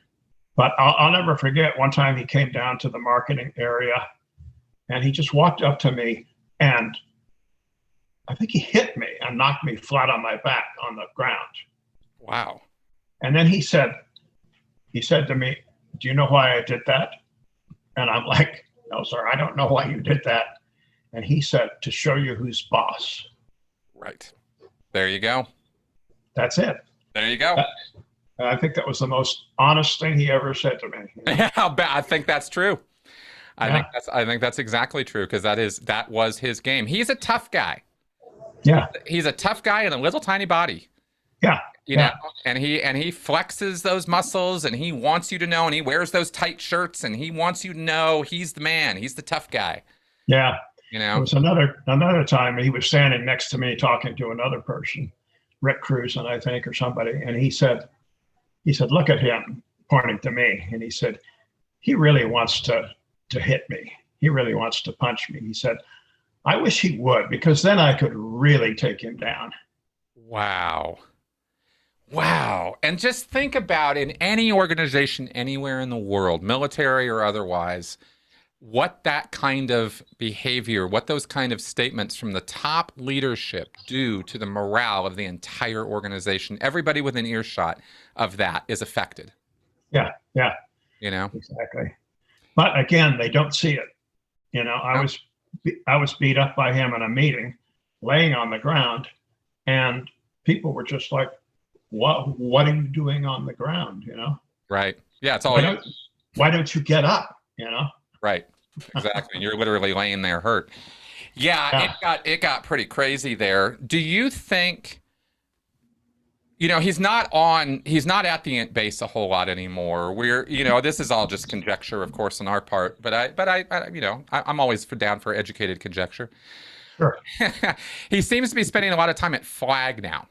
But I'll never forget one time he came down to the marketing area and he just walked up to me and I think he hit me and knocked me flat on my back on the ground. Wow. And then he said to me, "Do you know why I did that?" And I'm like, "No, sir, I don't know why you did that." And he said, "To show you who's boss." Right. There you go. That's it. There you go. And I think that was the most honest thing he ever said to me. I think that's true. I think that's exactly true, because that was his game. He's a tough guy. Yeah. He's a tough guy in a little tiny body. Yeah. And he flexes those muscles, and he wants you to know, and he wears those tight shirts, and he wants you to know he's the man. He's the tough guy. Yeah. There was another time he was standing next to me talking to another person, Rick Cruz, I think, or somebody, and he said, "Look at him," pointing to me, and he said, "He really wants to hit me. He really wants to punch me." He said, "I wish he would, because then I could really take him down." Wow. And just think about, in any organization anywhere in the world, military or otherwise, what that kind of behavior, what those kind of statements from the top leadership do to the morale of the entire organization. Everybody within earshot of that is affected. Yeah. You know? Exactly. But again, they don't see it. You know, I was beat up by him in a meeting, laying on the ground, and people were just like, what are you doing on the ground? You know? Right. Yeah, it's all you. Why don't you get up? You know? Right. Exactly. You're literally laying there hurt. Yeah, it got pretty crazy there. Do you think, he's not at the base a whole lot anymore. This is all just conjecture, of course, on our part, but I'm always down for educated conjecture. Sure. He seems to be spending a lot of time at Flag now.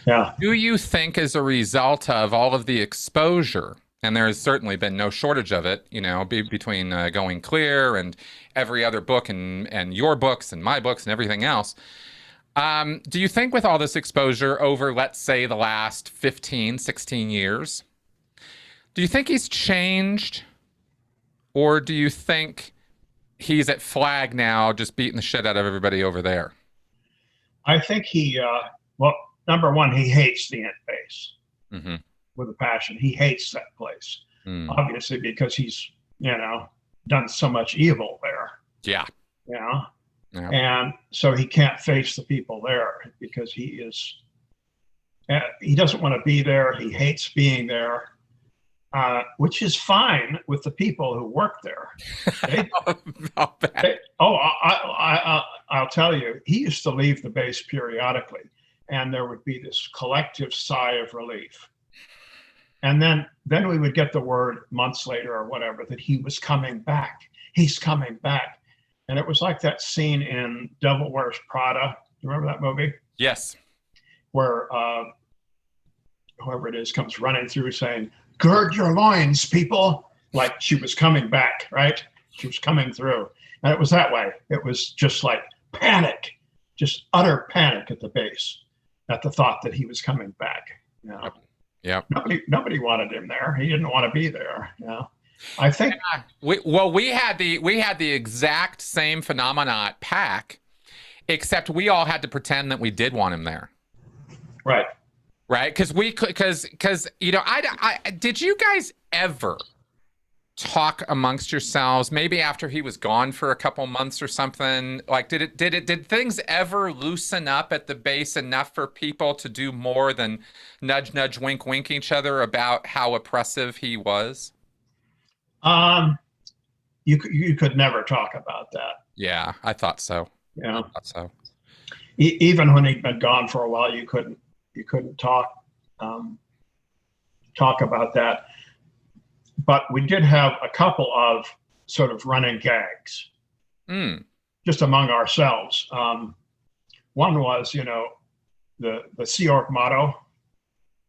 Yeah. Do you think, as a result of all of the exposure, and there has certainly been no shortage of it, between Going Clear and every other book and your books and my books and everything else, do you think with all this exposure over, let's say, the last 15, 16 years, do you think he's changed? Or do you think he's at Flag now just beating the shit out of everybody over there? I think well, number one, he hates the Int base with a passion. He hates that place, obviously, because he's, done so much evil there. Yeah. Yeah. And so he can't face the people there because he doesn't want to be there. He hates being there, which is fine with the people who work there. I'll tell you, he used to leave the base periodically, and there would be this collective sigh of relief. And then we would get the word months later or whatever that he was coming back. He's coming back. And it was like that scene in Devil Wears Prada. You remember that movie? Yes. Where whoever it is comes running through saying, "Gird your loins, people." Like she was coming back, right? She was coming through. And it was that way. It was just like panic, just utter panic at the base at the thought that he was coming back. Yeah. Nobody wanted him there. He didn't want to be there. I think we had the exact same phenomena at PAC, except we all had to pretend that we did want him there. Right. Because did you guys ever talk amongst yourselves, maybe after he was gone for a couple months or something? Like, did things ever loosen up at the base enough for people to do more than nudge, nudge, wink, wink each other about how oppressive he was? You could never talk about that. Yeah, I thought so. Yeah, I thought so. Even when he'd been gone for a while, you couldn't talk about that. But we did have a couple of sort of running gags, just among ourselves. One was, the Sea Org motto.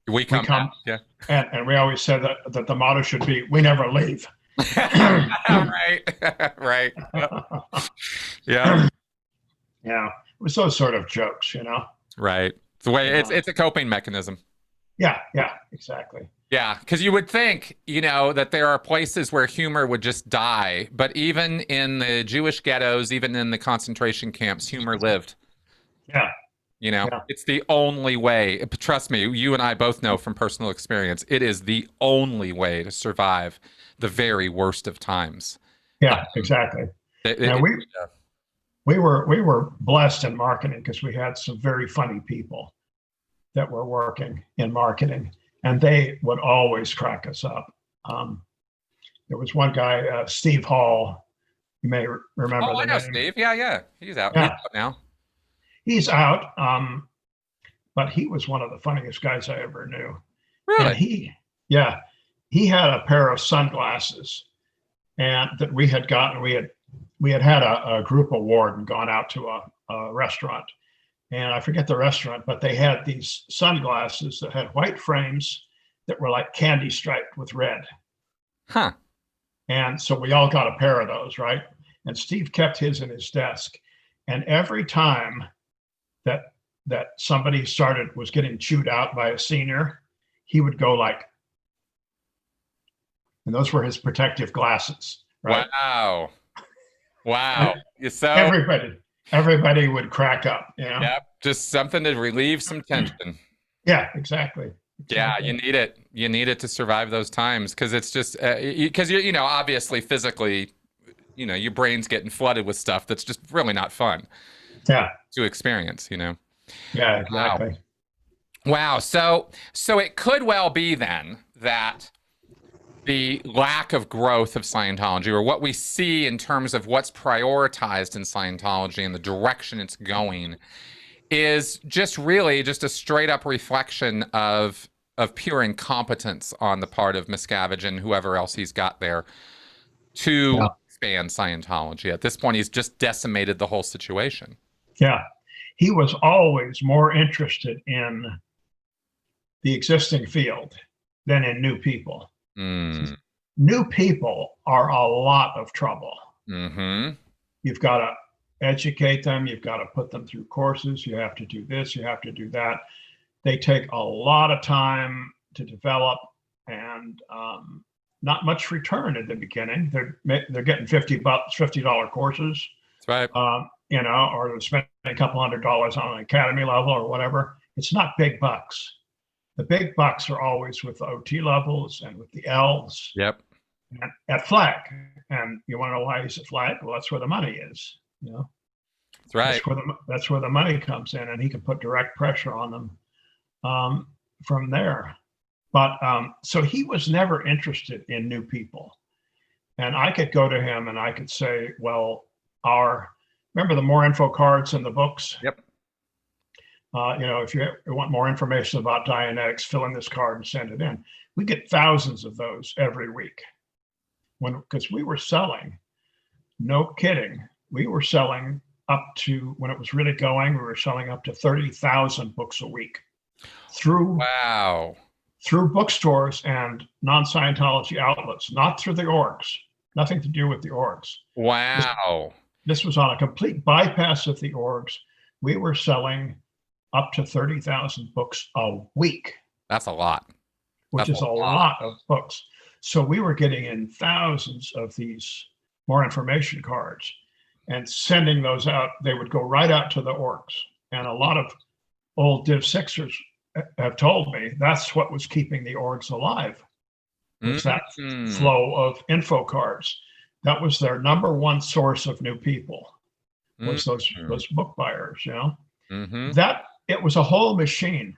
We come. Yeah. And we always said that the motto should be, "We never leave." Right. Right. Yeah. Yeah. It was those sort of jokes, Right. It's the way it's a coping mechanism. Yeah. Yeah. Exactly. Yeah, because you would think, that there are places where humor would just die, but even in the Jewish ghettos, even in the concentration camps, humor lived. Yeah. It's the only way. Trust me, you and I both know from personal experience, it is the only way to survive the very worst of times. Yeah, exactly. We were blessed in marketing because we had some very funny people that were working in marketing, and they would always crack us up. There was one guy, Steve Hall. You may remember. Oh, I know Steve. Yeah. He's out. Yeah. He's out now. He's out, but he was one of the funniest guys I ever knew. Really? And he had a pair of sunglasses, and that we had gotten. We had a group award and gone out to a restaurant, and I forget the restaurant, but they had these sunglasses that had white frames that were like candy striped with red. Huh. And so we all got a pair of those, right? And Steve kept his in his desk, and every time that somebody was getting chewed out by a senior, he would go like, and those were his protective glasses. Right? Wow. So everybody would crack up. Yep. Just something to relieve some tension. Yeah, exactly. Yeah, Exactly. you need it. You need it to survive those times because it's just because you know, obviously physically, you know, your brain's getting flooded with stuff that's just really not fun Yeah. to experience, you know. Yeah. Wow. Exactly. Wow. So it could well be then that the lack of growth of Scientology, or what we see in terms of what's prioritized in Scientology and the direction it's going, is just really just a straight up reflection of pure incompetence on the part of Miscavige and whoever else he's got there to Yeah. expand Scientology. At this point, he's just decimated the whole situation. Yeah. He was always more interested in the existing field than in new people. Mm. New people are a lot of trouble. Mm-hmm. You've got to educate them, you've got to put them through courses, you have to do this, you have to do that. They take a lot of time to develop, and not much return at the beginning. They're getting $50 courses, That's right. you know, or they're spending a couple $100s on an academy level or whatever. It's not big bucks. The big bucks are always with the OT levels and with the elves Yep. at flag. And you want to know why he's at flag? Well, that's where the money is. You know, That's right. that's where the money comes in, and he can put direct pressure on them from there. But so he was never interested in new people. And I could go to him and I could say, well, remember the more info cards in the books? Yep. You know, if you want more information about Dianetics, fill in this card and send it in. We get thousands of those every week. Because we were selling, no kidding, we were selling up to, when it was really going, we were selling up to 30,000 books a week through Wow. bookstores and non-Scientology outlets, not through the orgs, nothing to do with the orgs. Wow. This was on a complete bypass of the orgs. We were selling up to 30,000 books a week. That's a lot. Which That's is a lot of books. So we were getting in thousands of these more information cards and sending those out. They would go right out to the orgs. And a lot of old Div Sixers have told me that's what was keeping the orgs alive, was that flow of info cards. That was their number one source of new people, was those book buyers, you know. That it was a whole machine.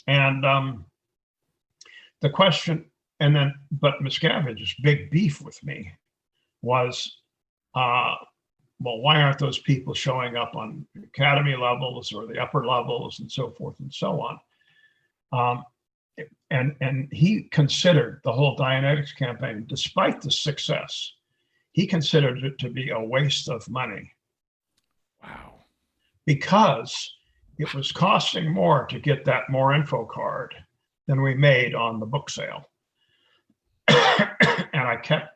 And the question, and then, but Miscavige's big beef with me was, well, why aren't those people showing up on academy levels or the upper levels and so forth and so on? And he considered the whole Dianetics campaign, despite the success, he considered it to be a waste of money. Wow. Because it was costing more to get that more info card than we made on the book sale. And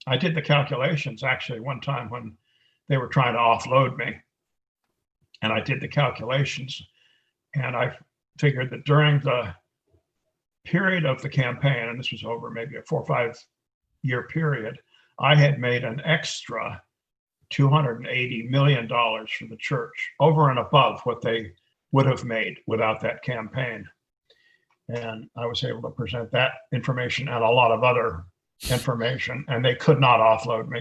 I did the calculations actually one time when they were trying to offload me. And I did the calculations, and I figured that during the period of the campaign, and this was over maybe a 4 or 5 year period, I had made an extra $280 million for the church, over and above what they would have made without that campaign. And I was able to present that information and a lot of other information, and they could not offload me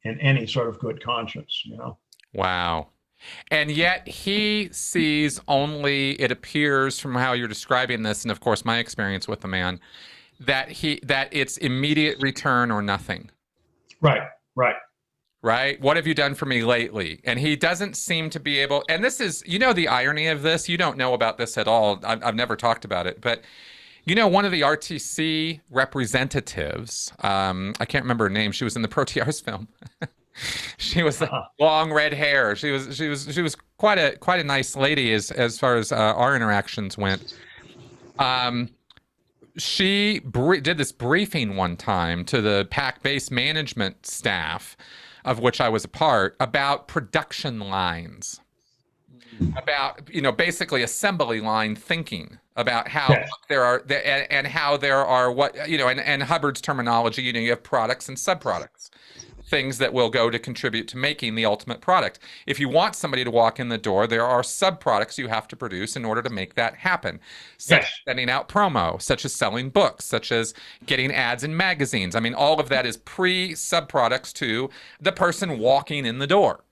in any sort of good conscience, you know. Wow. And yet he sees only, it appears from how you're describing this, and of course my experience with the man, that it's immediate return or nothing. Right. Right? What have you done for me lately? And he doesn't seem to be able, and this is, you know, the irony of this, you don't know about this at all. I've never talked about it, but you know, one of the RTC representatives, I can't remember her name. She was in the Protears film. She was long red hair. She was quite a nice lady as far as our interactions went. She did this briefing one time to the PAC-based management staff, of which I was a part, about production lines, about, you know, basically assembly line thinking, about how there are and how there are what, you know, and Hubbard's terminology, you know, you have products and subproducts. things that will go to contribute to making the ultimate product. If you want somebody to walk in the door, there are sub-products you have to produce in order to make that happen, such as sending out promo, such as selling books, such as getting ads in magazines. I mean, all of that is pre-sub-products to the person walking in the door.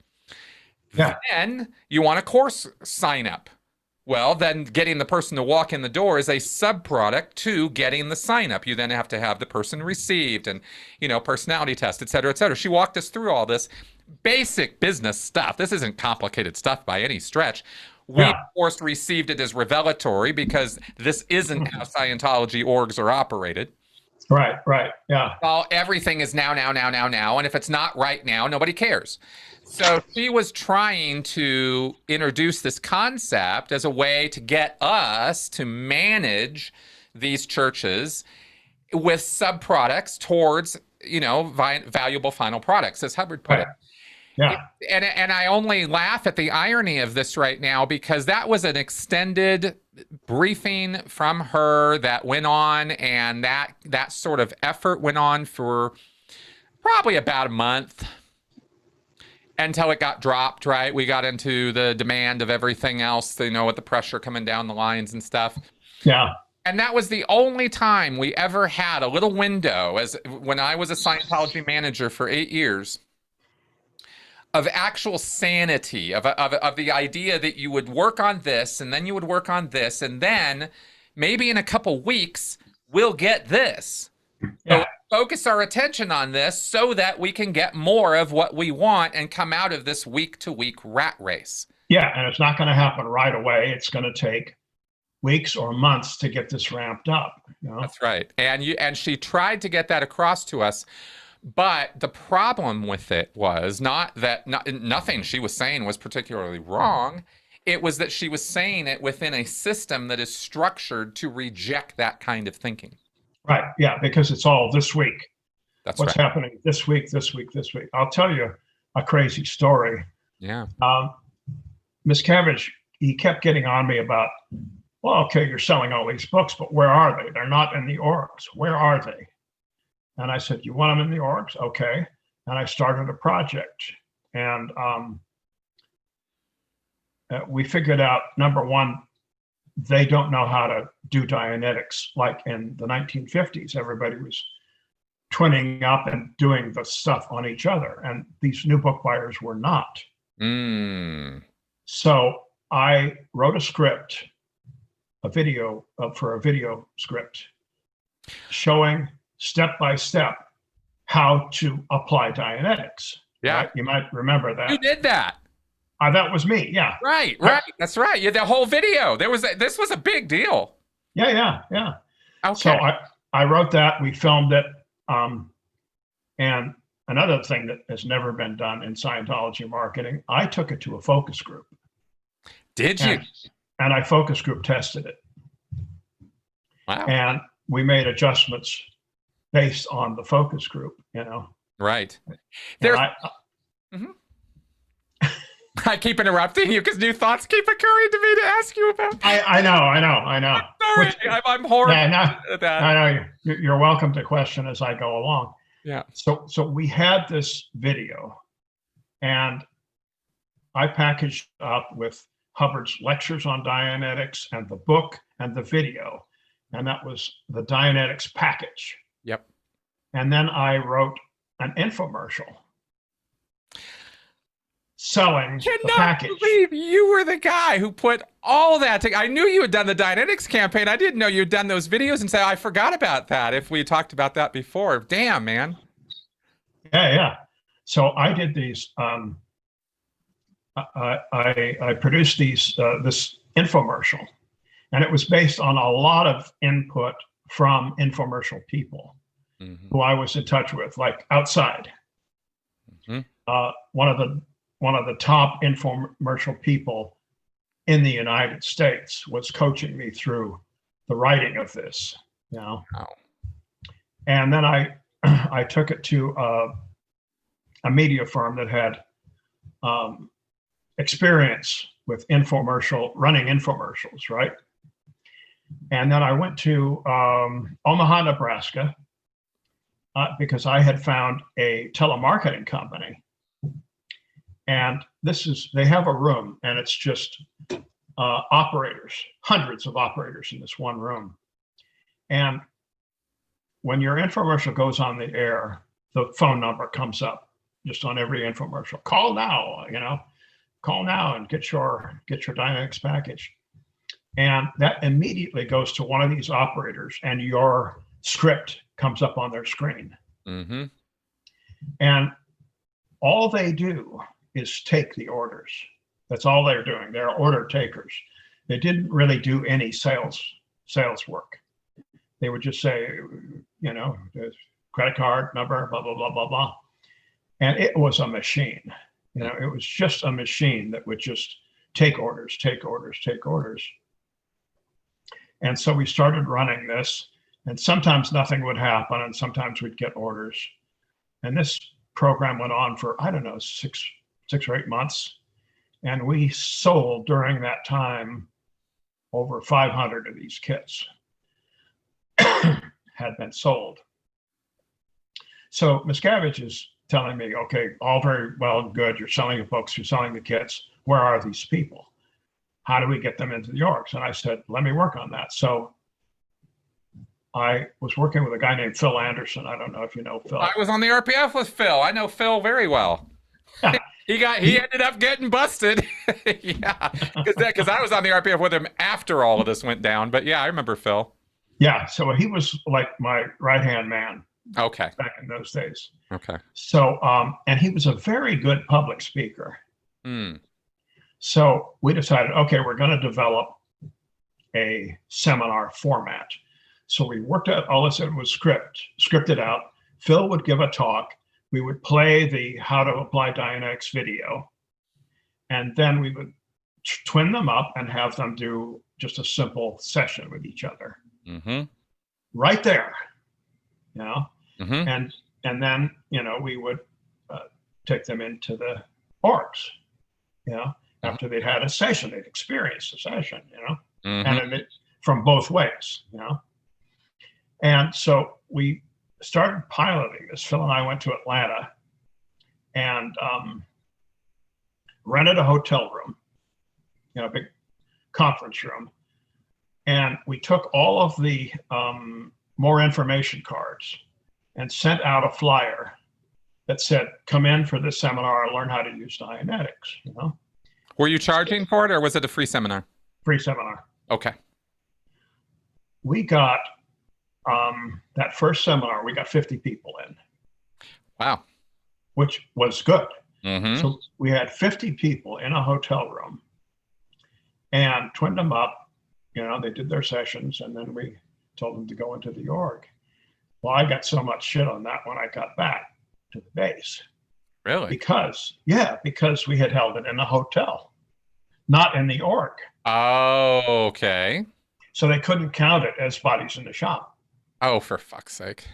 Yeah. Then you want a course sign up. Well, then getting the person to walk in the door is a sub-product to getting the sign up. You then have to have the person received and, personality test, et cetera, et cetera. She walked us through all this basic business stuff. This isn't complicated stuff by any stretch. We, of course, received it as revelatory because this isn't how Scientology orgs are operated. Right, yeah. Well, everything is now. And if it's not right now, nobody cares. So she was trying to introduce this concept as a way to get us to manage these churches with sub-products towards, valuable final products, as Hubbard put it. Yeah. And I only laugh at the irony of this right now because that was an extended briefing from her that went on, and that sort of effort went on for probably about a month until it got dropped, right? We got into the demand of everything else, with the pressure coming down the lines and stuff. Yeah. And that was the only time we ever had a little window, as when I was a Scientology manager for 8 years, of actual sanity, of the idea that you would work on this, and then you would work on this, and then maybe in a couple weeks, we'll get this. Yeah. So focus our attention on this so that we can get more of what we want and come out of this week-to-week rat race. Yeah, and it's not going to happen right away. It's going to take weeks or months to get this ramped up. That's right. And she tried to get that across to us. But the problem with it was nothing she was saying was particularly wrong. It was that she was saying it within a system that is structured to reject that kind of thinking. Right. Yeah, because it's all this week. That's what's right. happening this week. I'll tell you a crazy story. Yeah. Miscavige, he kept getting on me about, well, okay, you're selling all these books, but where are they? They're not in the orgs. Where are they? And I said, you want them in the orgs? Okay. And I started a project. And we figured out, number one, they don't know how to do Dianetics like in the 1950s. Everybody was twinning up and doing the stuff on each other. And these new book buyers were not. So I wrote a script, for a video script, showing step by step how to apply Dianetics. Yeah. Right? You might remember that. You did that. That was me. Yeah. Right. That's right. Yeah, the whole video. This was a big deal. Yeah. Okay. So I wrote that. We filmed it. And another thing that has never been done in Scientology marketing, I took it to a focus group. Did you? And I focus group tested it. Wow. And we made adjustments based on the focus group, Right. I keep interrupting you because new thoughts keep occurring to me to ask you about. I know. I'm sorry. I'm horrible at that. I know. You're welcome to question as I go along. Yeah. So we had this video, and I packaged up with Hubbard's lectures on Dianetics and the book and the video, and that was the Dianetics package. Yep. And then I wrote an infomercial selling the package. I cannot believe you were the guy who put all that together. I knew you had done the Dianetics campaign. I didn't know you'd done those videos and say, I forgot about that if we talked about that before. Damn, man. Yeah. So I did these. I produced this infomercial, and it was based on a lot of input from infomercial people who I was in touch with, like outside. One of the top infomercial people in the United States was coaching me through the writing of this, Wow. And then I took it to a media firm that had experience with running infomercials, right? And then I went to Omaha, Nebraska, because I had found a telemarketing company, and they have a room, and it's just operators, hundreds of operators in this one room. And when your infomercial goes on the air, the phone number comes up just on every infomercial. Call now, call now and get your Dynamics package. And that immediately goes to one of these operators, and your script comes up on their screen. Mm-hmm. And all they do is take the orders. That's all they're doing. They're order takers. They didn't really do any sales work. They would just say, the credit card number, blah, blah, blah, blah, blah. And it was a machine. It was just a machine that would just take orders, take orders, take orders. And so we started running this, and sometimes nothing would happen, and sometimes we'd get orders. And this program went on for, I don't know, six or 8 months. And we sold during that time over 500 of these kits had been sold. So Miscavige is telling me, okay, all very well and good. You're selling the books, you're selling the kits. Where are these people? How do we get them into the orgs? And I said, let me work on that. So I was working with a guy named Phil Anderson. I don't know if you know Phil. I was on the RPF with Phil. I know Phil very well. Yeah. He ended up getting busted. Yeah, because I was on the RPF with him after all of this went down. But yeah, I remember Phil. Yeah, so he was like my right-hand man. Okay. Back in those days. Okay. So, and he was a very good public speaker. Mm. So we decided, okay, we're going to develop a seminar format. So we worked out all this. It was scripted out. Phil would give a talk. We would play the how to apply Dynamics video. And then we would twin them up and have them do just a simple session with each other. Mm-hmm. Right there, Mm-hmm. And then, we would take them into the orgs, after they'd had a session, they'd experienced a session, Mm-hmm. and from both ways, And so we started piloting this. Phil and I went to Atlanta and rented a hotel room, a big conference room. And we took all of the more information cards and sent out a flyer that said, come in for this seminar, learn how to use Dianetics, Were you charging for it, or was it a free seminar? Free seminar. Okay. We got, that first seminar, we got 50 people in. Wow. Which was good. Mm-hmm. So we had 50 people in a hotel room and twinned them up. They did their sessions, and then we told them to go into the org. Well, I got so much shit on that when I got back to the base. Really? Because we had held it in a hotel, not in the org. Oh, okay. So they couldn't count it as bodies in the shop. Oh, for fuck's sake.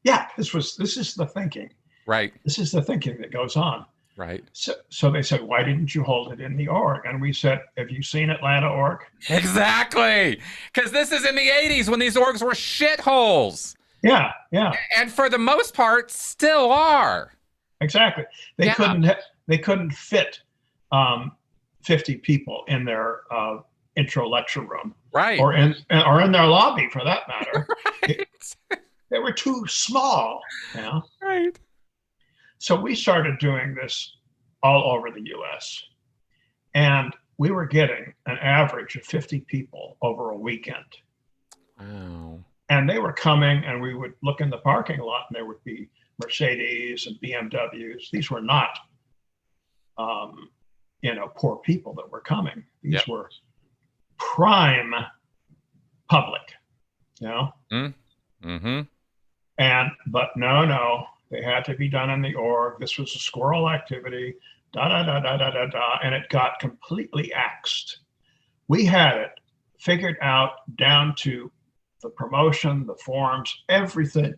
Yeah, this is the thinking. Right. This is the thinking that goes on. Right. So they said, why didn't you hold it in the org? And we said, have you seen Atlanta org? Exactly. Because this is in the 80s when these orgs were shitholes. Yeah, yeah. And for the most part, still are. Exactly. They couldn't fit 50 people in their intro lecture room. Right. Or in their lobby, for that matter. Right. They were too small. Right. So we started doing this all over the US. And we were getting an average of 50 people over a weekend. Wow. And they were coming, and we would look in the parking lot, and there would be Mercedes and BMWs. These were not, poor people that were coming. These were prime public, Mm-hmm. But no, they had to be done in the org. This was a squirrel activity, and it got completely axed. We had it figured out down to the promotion, the forms, everything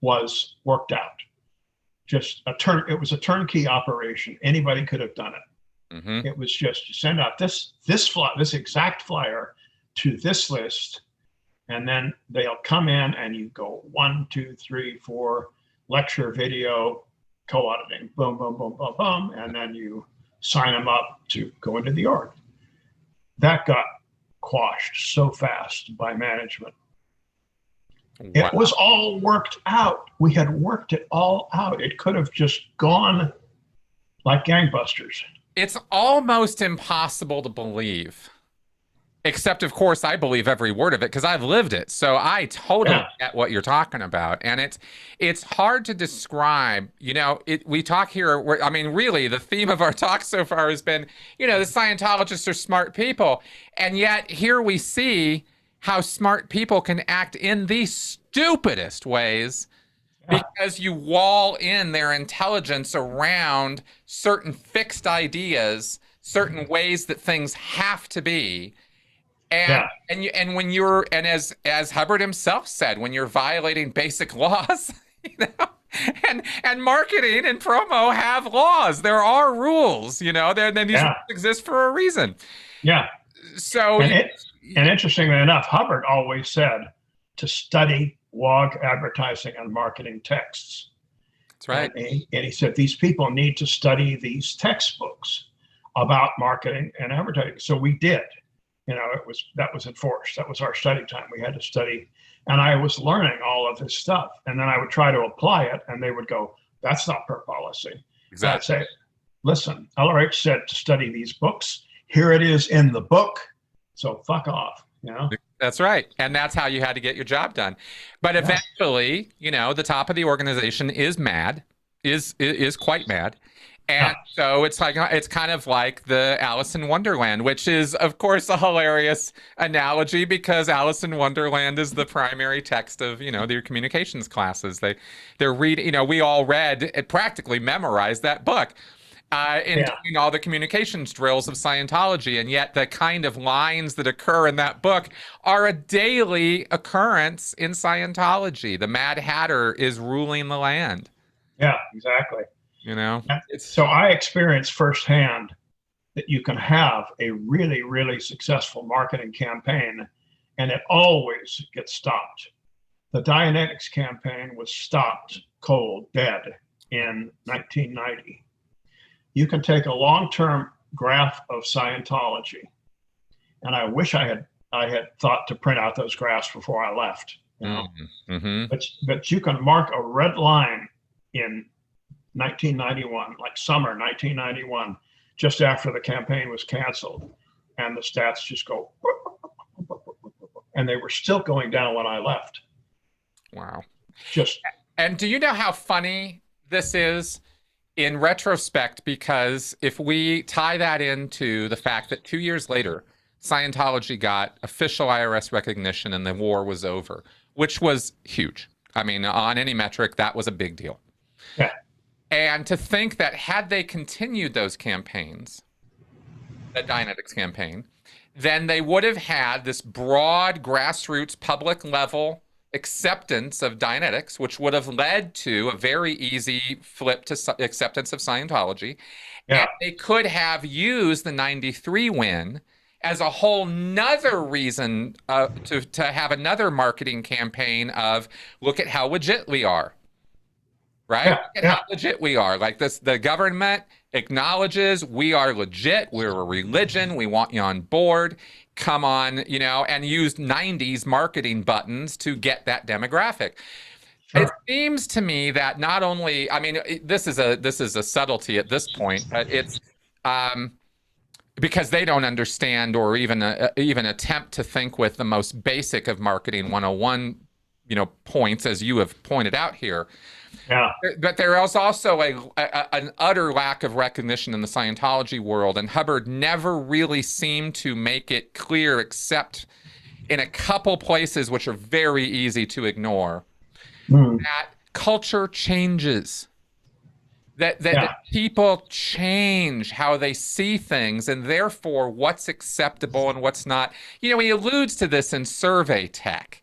was worked out. It was a turnkey operation. Anybody could have done it. Mm-hmm. It was just send out this exact flyer to this list, And then they'll come in and you go 1, 2, 3, 4, lecture, video, co-auditing, boom, boom, boom, boom, boom. And then you sign them up to go into the org. That got quashed so fast by management. Wow. It was all worked out. We had worked it all out. It could have just gone like gangbusters. It's almost impossible to believe. Except, of course, I believe every word of it because I've lived it. So I totally get what you're talking about. And it's hard to describe. You know, we talk here, I mean, really, the theme of our talk so far has been, you know, the Scientologists are smart people. And yet here we see how smart people can act in the stupidest ways because you wall in their intelligence around certain fixed ideas, certain ways that things have to be. And and as Hubbard himself said, when you're violating basic laws, you know, and marketing and promo have laws. There are rules, you know, then these rules exist for a reason. Yeah. So and interestingly enough, Hubbard always said to study log advertising and marketing texts. That's right. And he said these people need to study these textbooks about marketing and advertising. So we did. You know, that was enforced. That was our study time. We had to study, and I was learning all of this stuff. And then I would try to apply it, and they would go, "That's not per policy." Exactly. I'd say, "Listen, LRH said to study these books. Here it is in the book. So fuck off." You know. That's right, and that's how you had to get your job done. But eventually, you know, the top of the organization is mad, is quite mad. And so it's kind of like the Alice in Wonderland, which is, of course, a hilarious analogy because Alice in Wonderland is the primary text of, you know, their communications classes. They're reading, you know, we all read it, practically memorized that book in doing all the communications drills of Scientology. And yet the kind of lines that occur in that book are a daily occurrence in Scientology. The Mad Hatter is ruling the land. Yeah, exactly. You know, so I experienced firsthand that you can have a really, really successful marketing campaign and it always gets stopped. The Dianetics campaign was stopped cold, dead in 1990. You can take a long-term graph of Scientology, and I wish I had thought to print out those graphs before I left. You know? But you can mark a red line in 1991, like summer 1991, just after the campaign was canceled, and the stats just go, and they were still going down when I left. Wow. And do you know how funny this is in retrospect? Because if we tie that into the fact that 2 years later, Scientology got official IRS recognition and the war was over, which was huge. I mean, on any metric, that was a big deal. Yeah. And to think that had they continued those campaigns, the Dianetics campaign, then they would have had this broad grassroots public level acceptance of Dianetics, which would have led to a very easy flip to acceptance of Scientology. Yeah. And they could have used the 93 win as a whole nother reason to have another marketing campaign of look at how legit we are. Right? Look at how legit we are. Like this, the government acknowledges we are legit. We're a religion. We want you on board. Come on, you know, and use 90s marketing buttons to get that demographic. Sure. It seems to me that not only, I mean, this is a subtlety at this point, but it's because they don't understand or even attempt to think with the most basic of marketing 101, you know, points, as you have pointed out here. Yeah. But there is also an utter lack of recognition in the Scientology world, and Hubbard never really seemed to make it clear, except in a couple places which are very easy to ignore, that culture changes, that people change how they see things, and therefore what's acceptable and what's not. You know, he alludes to this in survey tech.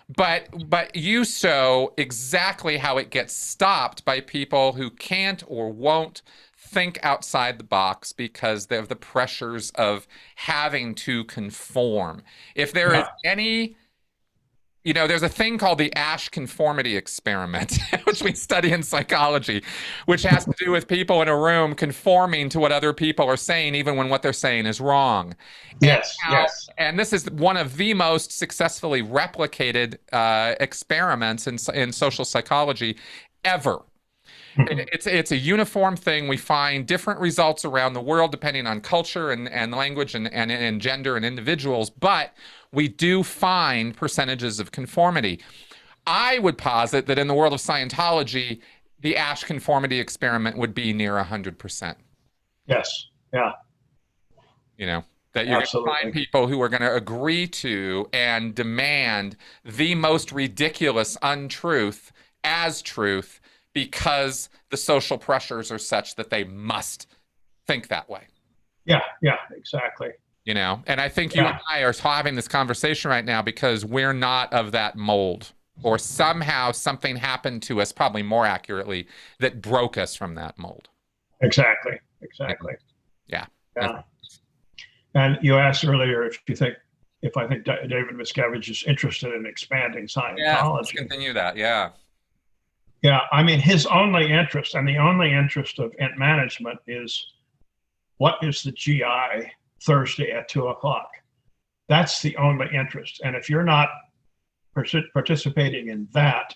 But you show exactly how it gets stopped by people who can't or won't think outside the box because of the pressures of having to conform. If there is any You know, there's a thing called the Asch conformity experiment, which we study in psychology, which has to do with people in a room conforming to what other people are saying, even when what they're saying is wrong. And Yes, yes. and this is one of the most successfully replicated experiments in social psychology ever. It's a uniform thing. We find different results around the world depending on culture and language and gender and individuals, but we do find percentages of conformity. I would posit that in the world of Scientology, the Asch conformity experiment would be near 100%. Yes. Yeah. You know, that you're going to find people who are going to agree to and demand the most ridiculous untruth as truth because the social pressures are such that they must think that way. Yeah, yeah, exactly. You know, and I think you and I are having this conversation right now because we're not of that mold, or somehow something happened to us, probably more accurately, that broke us from that mold. Exactly. Yeah. And you asked earlier if I think David Miscavige is interested in expanding Scientology. Yeah, let's continue that. Yeah. Yeah, I mean, his only interest and the only interest of Ent management is what is the GI Thursday at 2:00. That's the only interest. And if you're not participating in that,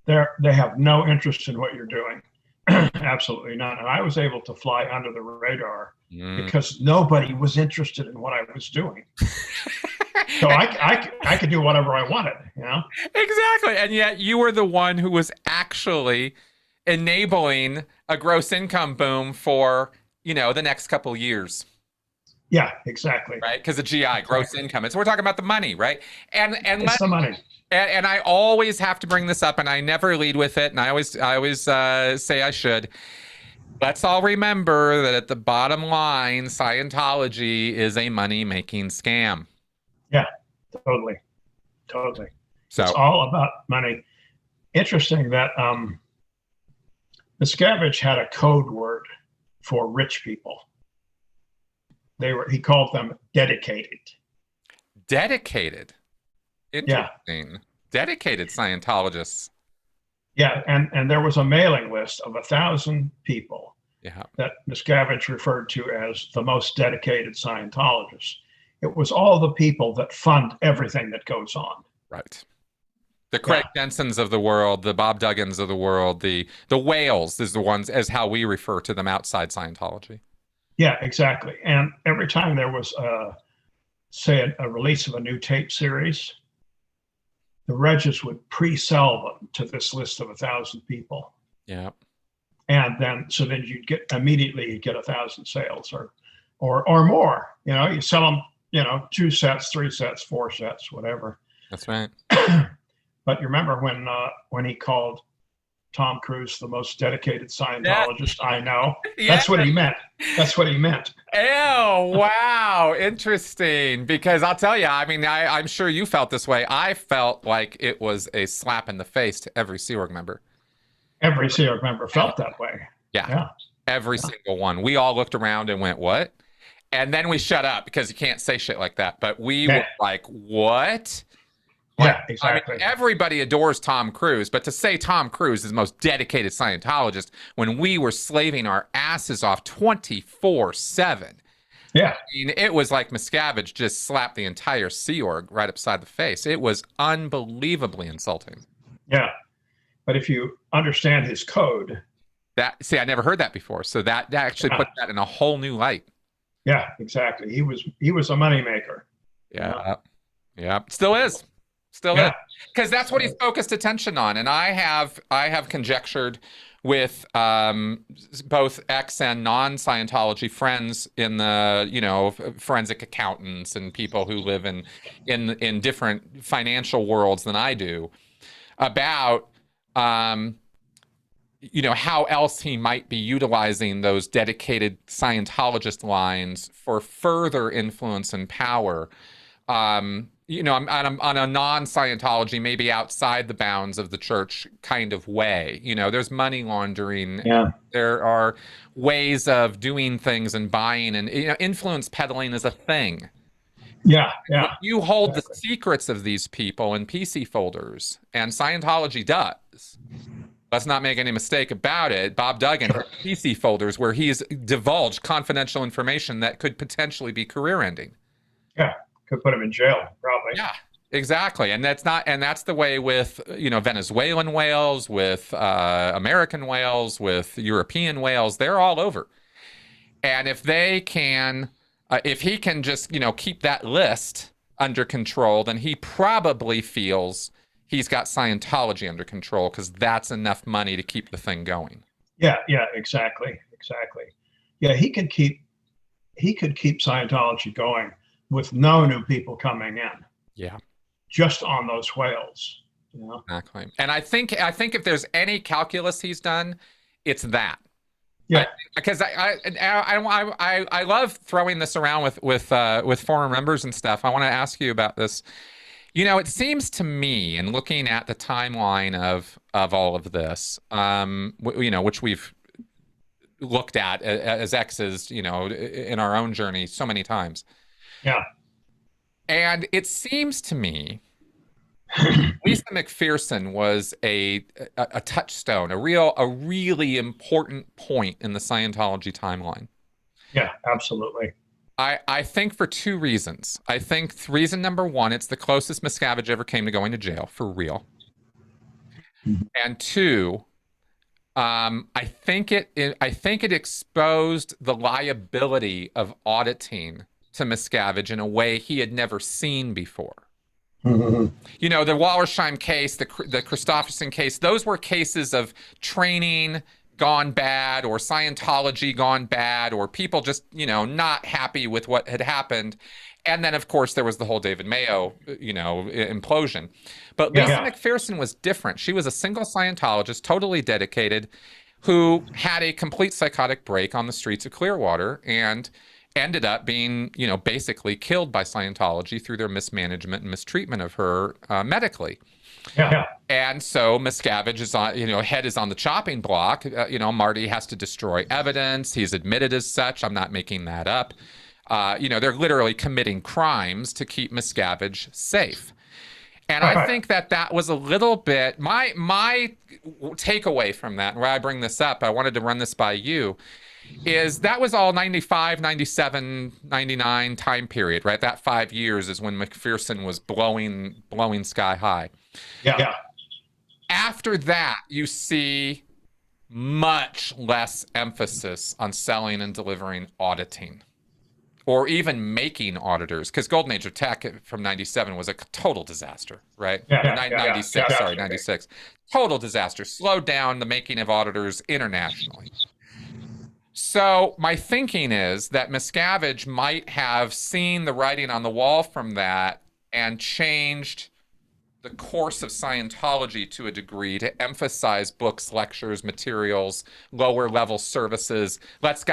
they have no interest in what you're doing. Absolutely none. And I was able to fly under the radar because nobody was interested in what I was doing. So I could do whatever I wanted, you know? Exactly. And yet you were the one who was actually enabling a gross income boom for, you know, the next couple of years. Yeah, exactly. Right? Because the GI, gross income. We're talking about the money, right? And it's the money. And I always have to bring this up, and I never lead with it, and I always say I should. Let's all remember that at the bottom line, Scientology is a money-making scam. Yeah, totally. So it's all about money. Interesting that Miscavige had a code word for rich people. He called them dedicated. Dedicated. Interesting. Yeah. Dedicated Scientologists. Yeah, and there was a mailing list of 1,000 people that Miscavige referred to as the most dedicated Scientologists. It was all the people that fund everything that goes on. Right. The Craig Densons of the world, the Bob Duggans of the world, the whales is the ones as how we refer to them outside Scientology. Yeah, exactly. And every time there was, say, a release of a new tape series, the Regis would pre-sell them to this list of 1,000 people. Yeah. And then you'd get 1,000 sales or more. You know, you sell them, 2 sets, 3 sets, 4 sets, whatever. That's right. But you remember when he called Tom Cruise the most dedicated Scientologist I know? That's what he meant. Oh, wow. Interesting. Because I'll tell you, I mean, I'm sure you felt this way. I felt like it was a slap in the face to every Sea Org member. Every Sea Org member felt that way. Yeah. Every single one. We all looked around and went, what? And then we shut up because you can't say shit like that. But we were like, what? Yeah, exactly. I mean, everybody adores Tom Cruise, but to say Tom Cruise is the most dedicated Scientologist when we were slaving our asses off 24/7. Yeah. I mean, it was like Miscavige just slapped the entire Sea Org right upside the face. It was unbelievably insulting. Yeah. But if you understand his code. I never heard that before. So that actually put that in a whole new light. Yeah, exactly. He was a moneymaker. Yeah. Yeah. Still is. Is. Because that's what he's focused attention on. And I have conjectured with both ex and non-Scientology friends in the, forensic accountants and people who live in different financial worlds than I do about, how else he might be utilizing those dedicated Scientologist lines for further influence and power. On a non-Scientology, maybe outside the bounds of the church kind of way. There's money laundering. Yeah. There are ways of doing things and buying, and influence peddling is a thing. Yeah, yeah, You hold the exactly. secrets of these people in PC folders, and Scientology does. Let's not make any mistake about it. Bob Duggan has Sure. PC folders where he's divulged confidential information that could potentially be career ending. Yeah, could put him in jail, probably. Yeah, exactly. And that's the way with, Venezuelan whales, with American whales, with European whales. They're all over. And if he can just, keep that list under control, then he probably feels he's got Scientology under control because that's enough money to keep the thing going. Yeah, yeah, exactly, exactly. Yeah, he could keep Scientology going with no new people coming in, Yeah, just on those whales. exactly. And I think if there's any calculus he's done, it's that. Yeah, Because I love throwing this around with former members and stuff. I want to ask you about this. It seems to me, and looking at the timeline of all of this, which we've looked at as exes, in our own journey so many times, yeah, and it seems to me Lisa McPherson was a touchstone, a really important point in the Scientology timeline. yeah, absolutely. I think for two reasons. I think reason number one, it's the closest Miscavige ever came to going to jail for real. And two, I think it exposed the liability of auditing to Miscavige in a way he had never seen before. Mhm. The Wallersheim case, the Christofferson case, those were cases of training gone bad or Scientology gone bad or people just, not happy with what had happened. And then, of course, there was the whole David Mayo, implosion. But Lisa Yeah, McPherson was different. She was a single Scientologist, totally dedicated, who had a complete psychotic break on the streets of Clearwater and ended up being, basically killed by Scientology through their mismanagement and mistreatment of her medically. yeah, And so Miscavige is on, head is on the chopping block. Marty has to destroy evidence. He's admitted as such. I'm not making that up. They're literally committing crimes to keep Miscavige safe. And I right. think that was a little bit my takeaway from that, and why I bring this up. I wanted to run this by you. Is that was all 95, 97, 99 time period, right? That 5 years is when McPherson was blowing sky high. Yeah, After that, you see much less emphasis on selling and delivering auditing or even making auditors, because Golden Age of Tech from 97 was a total disaster, right? yeah, Or yeah, 96, yeah, sorry, yeah. 96. Total disaster. Slowed down the making of auditors internationally. So my thinking is that Miscavige might have seen the writing on the wall from that and changed the course of Scientology to a degree to emphasize books, lectures, materials, lower level services. Let's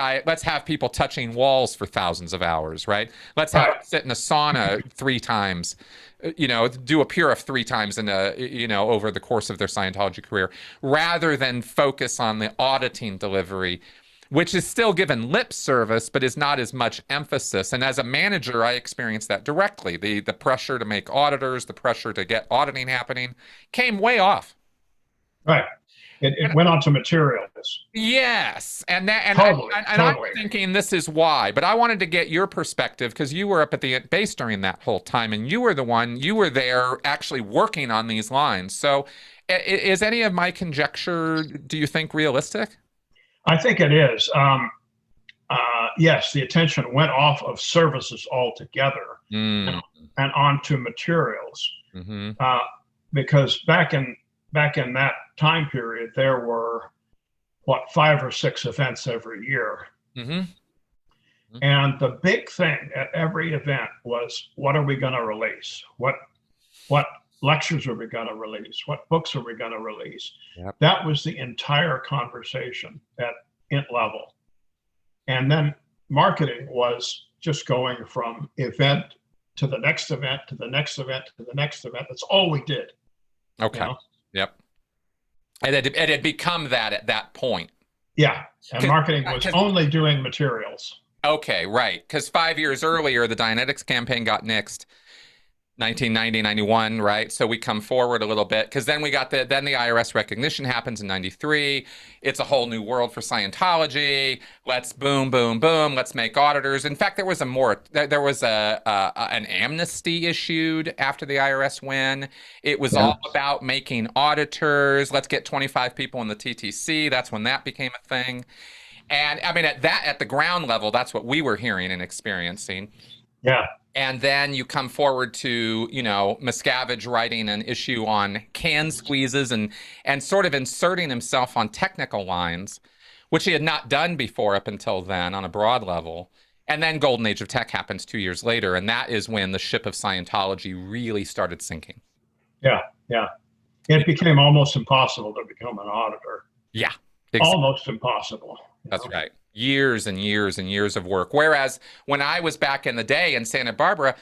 have people touching walls for thousands of hours, right? Let's have them sit in a sauna 3 times, do a Purif 3 times over the course of their Scientology career, rather than focus on the auditing delivery, which is still given lip service, but is not as much emphasis. And as a manager, I experienced that directly. The pressure to make auditors, the pressure to get auditing happening came way off. Right. It went on to materials. Yes. And Totally. I'm thinking this is why, but I wanted to get your perspective because you were up at the base during that whole time and you were there actually working on these lines. So is any of my conjecture, do you think, realistic? I think it is. Yes, the attention went off of services altogether Mm. and onto materials. Mm-hmm. Because back in that time period, there were 5 or 6 events every year. Mm-hmm. And the big thing at every event was, what are we going to release? What lectures are we going to release? What books are we going to release? Yep. That was the entire conversation at int level. And then marketing was just going from event to the next event, to the next event, to the next event. That's all we did. Okay. Yep. And it had become that at that point. Yeah. And marketing was only doing materials. Okay, right. Because 5 years earlier, the Dianetics campaign got nixed. 1990, 91, right? So we come forward a little bit because then we got then the IRS recognition happens in 93. It's a whole new world for Scientology. Let's boom, boom, boom. Let's make auditors. In fact, there was an amnesty issued after the IRS win. It was Yeah. all about making auditors. Let's get 25 people in the TTC. That's when that became a thing. And I mean, at the ground level, that's what we were hearing and experiencing. Yeah. And then you come forward to, Miscavige writing an issue on can squeezes and sort of inserting himself on technical lines, which he had not done before up until then on a broad level. And then Golden Age of Tech happens 2 years later, and that is when the ship of Scientology really started sinking. Yeah. Yeah. It became almost impossible to become an auditor. Yeah, almost impossible. That's right. Years and years and years of work. Whereas when I was back in the day in Santa Barbara,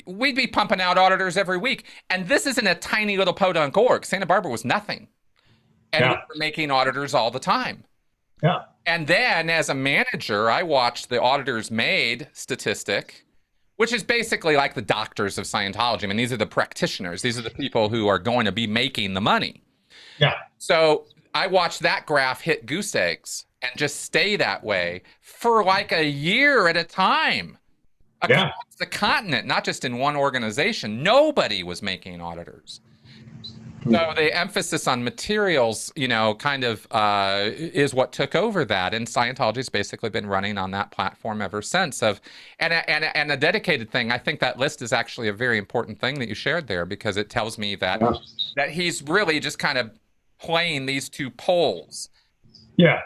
we'd be pumping out auditors every week. And this isn't a tiny little podunk org. Santa Barbara was nothing. And we were making auditors all the time. Yeah. And then as a manager, I watched the auditors made statistic, which is basically like the doctors of Scientology. I mean, these are the practitioners. These are the people who are going to be making the money. Yeah. So I watched that graph hit goose eggs and just stay that way for like a year at a time across the continent, not just in one organization. Nobody was making auditors. So the emphasis on materials, kind of is what took over that. And Scientology's basically been running on that platform ever since. And a dedicated thing, I think that list is actually a very important thing that you shared there, because it tells me that he's really just kind of playing these two poles. Yeah.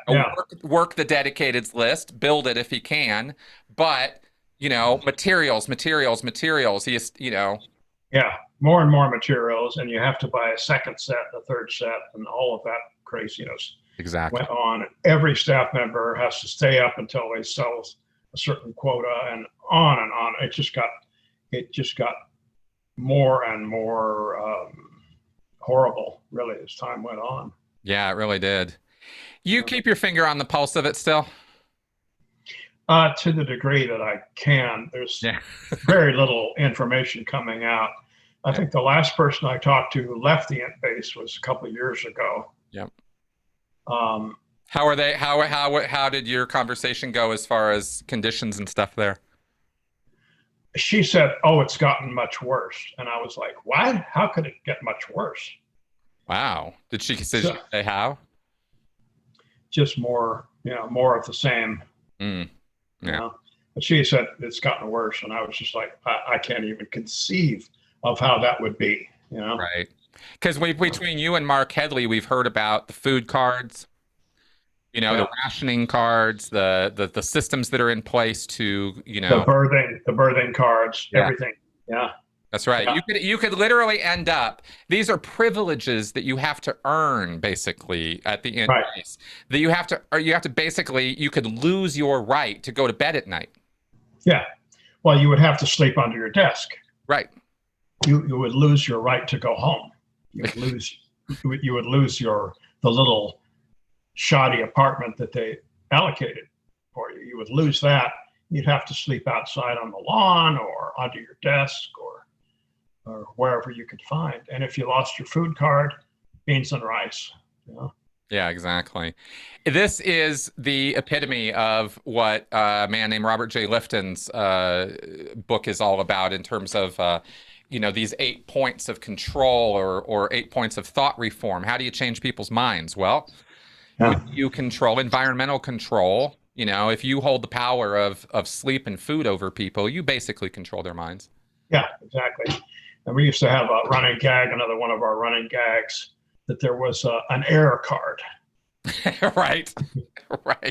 Work the dedicateds list, build it if he can, but materials. He's Yeah, more and more materials, and you have to buy a second set, a third set, and all of that craziness went on. Every staff member has to stay up until they sell a certain quota, and on and on. It just got more and more horrible, really, as time went on. Yeah, it really did. You keep your finger on the pulse of it still? To the degree that I can. There's very little information coming out. I think the last person I talked to who left the Int base was a couple of years ago. Yep. How are they? How did your conversation go as far as conditions and stuff there? She said, "Oh, it's gotten much worse," and I was like, "What? How could it get much worse?" Wow. Did she say how? Just more, more of the same. But she said it's gotten worse, and I was just like, I can't even conceive of how that would be. Right. Because between you and Mark Headley, we've heard about the food cards, the rationing cards, the systems that are in place to, the birthing cards, everything. Yeah. That's right. Yeah. You could literally end up. These are privileges that you have to earn, basically, at the end. Right. That you have to basically. You could lose your right to go to bed at night. Yeah. Well, you would have to sleep under your desk. Right. You would lose your right to go home. You would lose the little shoddy apartment that they allocated for you. You would lose that. You'd have to sleep outside on the lawn or under your desk or wherever you could find. And if you lost your food card, beans and rice. Yeah, exactly. This is the epitome of what a man named Robert J. Lifton's book is all about in terms of, these 8 points of control or 8 points of thought reform. How do you change people's minds? Well, you control environmental control. If you hold the power of sleep and food over people, you basically control their minds. Yeah, exactly. And we used to have a running gag, another one of our running gags, that there was an error card. Right. They're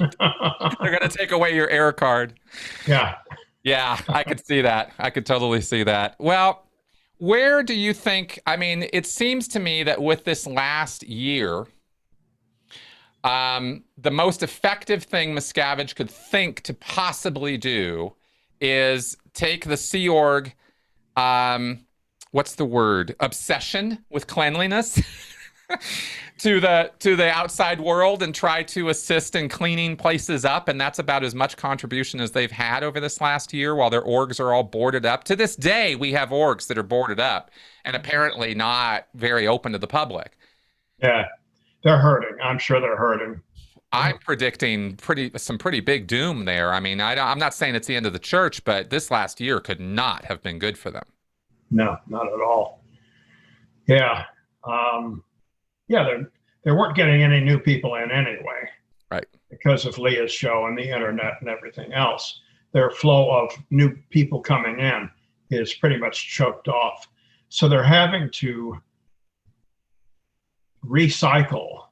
going to take away your error card. Yeah. Yeah, I could see that. I could totally see that. Well, where do you think, it seems to me that with this last year, the most effective thing Miscavige could think to possibly do is take the Sea Org, what's the word? Obsession with cleanliness. to the outside world and try to assist in cleaning places up, and that's about as much contribution as they've had over this last year while their orgs are all boarded up. To this day, we have orgs that are boarded up and apparently not very open to the public. Yeah, they're hurting. I'm sure they're hurting. I'm predicting some pretty big doom there. I mean, I'm not saying it's the end of the church, but this last year could not have been good for them. No, not at all. Yeah. Yeah, they weren't getting any new people in anyway. Right. Because of Leah's show and the internet and everything else. Their flow of new people coming in is pretty much choked off. So they're having to recycle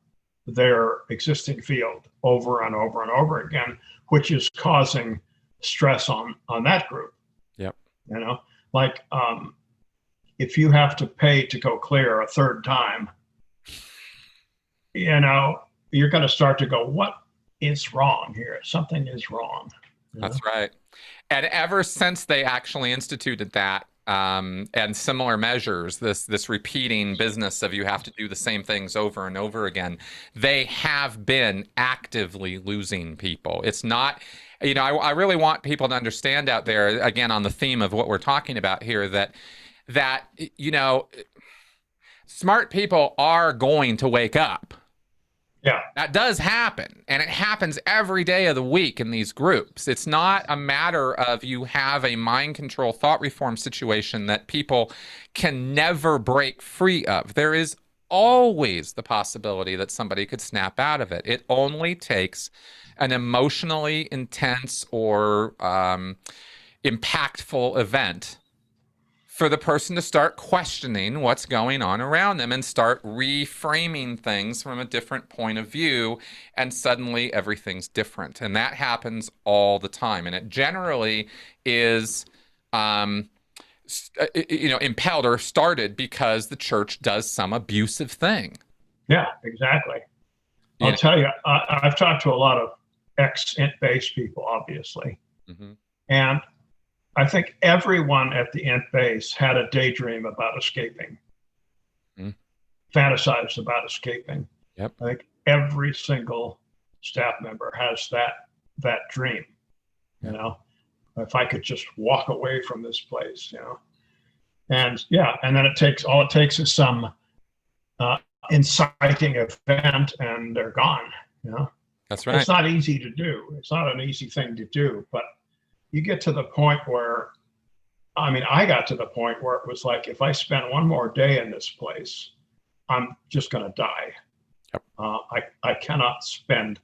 their existing field over and over and over again, which is causing stress on that group. Yep. You know, like if you have to pay to go clear a third time, you know, you're going to start to go, what is wrong here? Something is wrong. That's right. And ever since they actually instituted that, and similar measures, this repeating business of you have to do the same things over and over again, they have been actively losing people. It's not, you know, I really want people to understand out there, again, on the theme of what we're talking about here, that you know, smart people are going to wake up. Yeah. That does happen, and it happens every day of the week in these groups. It's not a matter of you have a mind control thought reform situation that people can never break free of. There is always the possibility that somebody could snap out of it. It only takes an emotionally intense or impactful event for the person to start questioning what's going on around them and start reframing things from a different point of view, and suddenly everything's different. And that happens all the time. And it generally is, you know, impelled or started because the church does some abusive thing. Yeah, exactly. I'll tell you, I've talked to a lot of ex-int-based people, obviously. Mm-hmm. And I think everyone at the int base had a daydream about escaping, fantasized about escaping. Yep. I think every single staff member has that dream, you know, if I could just walk away from this place, you know. And yeah, and then all it takes is some inciting event and they're gone, you know. That's right. It's not easy to do. It's not an easy thing to do, but you get to the point where, I mean, I got to the point where it was like, if I spend one more day in this place, I'm just going to die. Yep. I cannot spend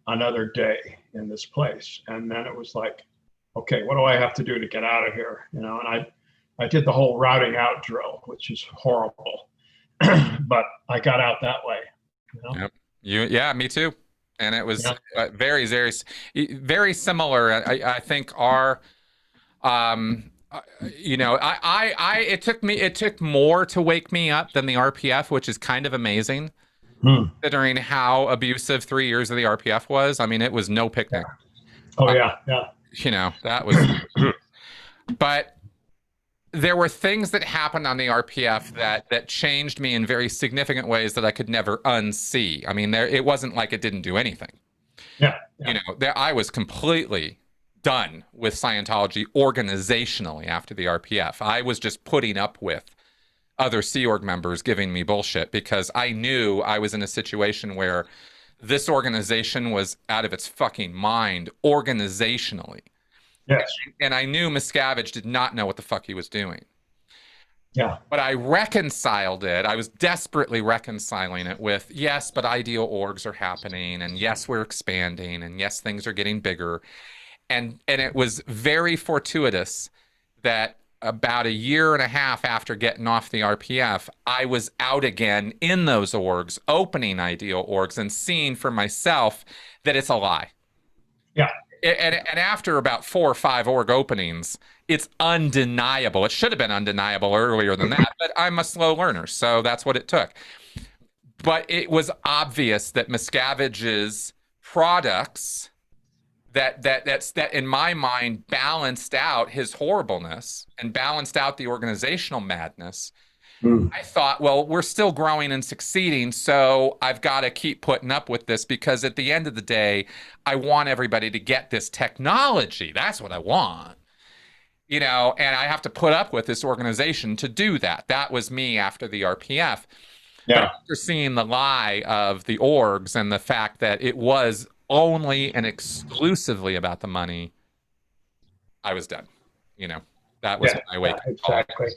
another day in this place. And then it was like, okay, what do I have to do to get out of here? You know, and I did the whole routing out drill, which is horrible, but I got out that way. You know? Yep. Yeah, me too. And it was very, very, very similar. I think our, you know, it took more to wake me up than the RPF, which is kind of amazing, considering how abusive 3 years of the RPF was. I mean, it was no picnic. Oh yeah, yeah. You know, that was, but there were things that happened on the RPF that changed me in very significant ways that I could never unsee. I mean, it wasn't like it didn't do anything. Yeah. You know, I was completely done with Scientology organizationally after the RPF. I was just putting up with other Sea Org members giving me bullshit because I knew I was in a situation where this organization was out of its fucking mind organizationally. Yes. And I knew Miscavige did not know what the fuck he was doing. Yeah. But I reconciled it. I was desperately reconciling it with, yes, but ideal orgs are happening. And yes, we're expanding. And yes, things are getting bigger. And it was very fortuitous that about a year and a half after getting off the RPF, I was out again in those orgs, opening ideal orgs and seeing for myself that it's a lie. Yeah. And after about 4 or 5 org openings, it's undeniable. It should have been undeniable earlier than that, but I'm a slow learner, so that's what it took. But it was obvious that Miscavige's products that in my mind balanced out his horribleness and balanced out the organizational madness Mm. I thought, well, we're still growing and succeeding, so I've got to keep putting up with this because at the end of the day, I want everybody to get this technology. That's what I want. And I have to put up with this organization to do that. That was me after the RPF. But Yeah. after seeing the lie of the orgs and the fact that it was only and exclusively about the money, I was done. That was Yeah. my wake Yeah, up call. exactly.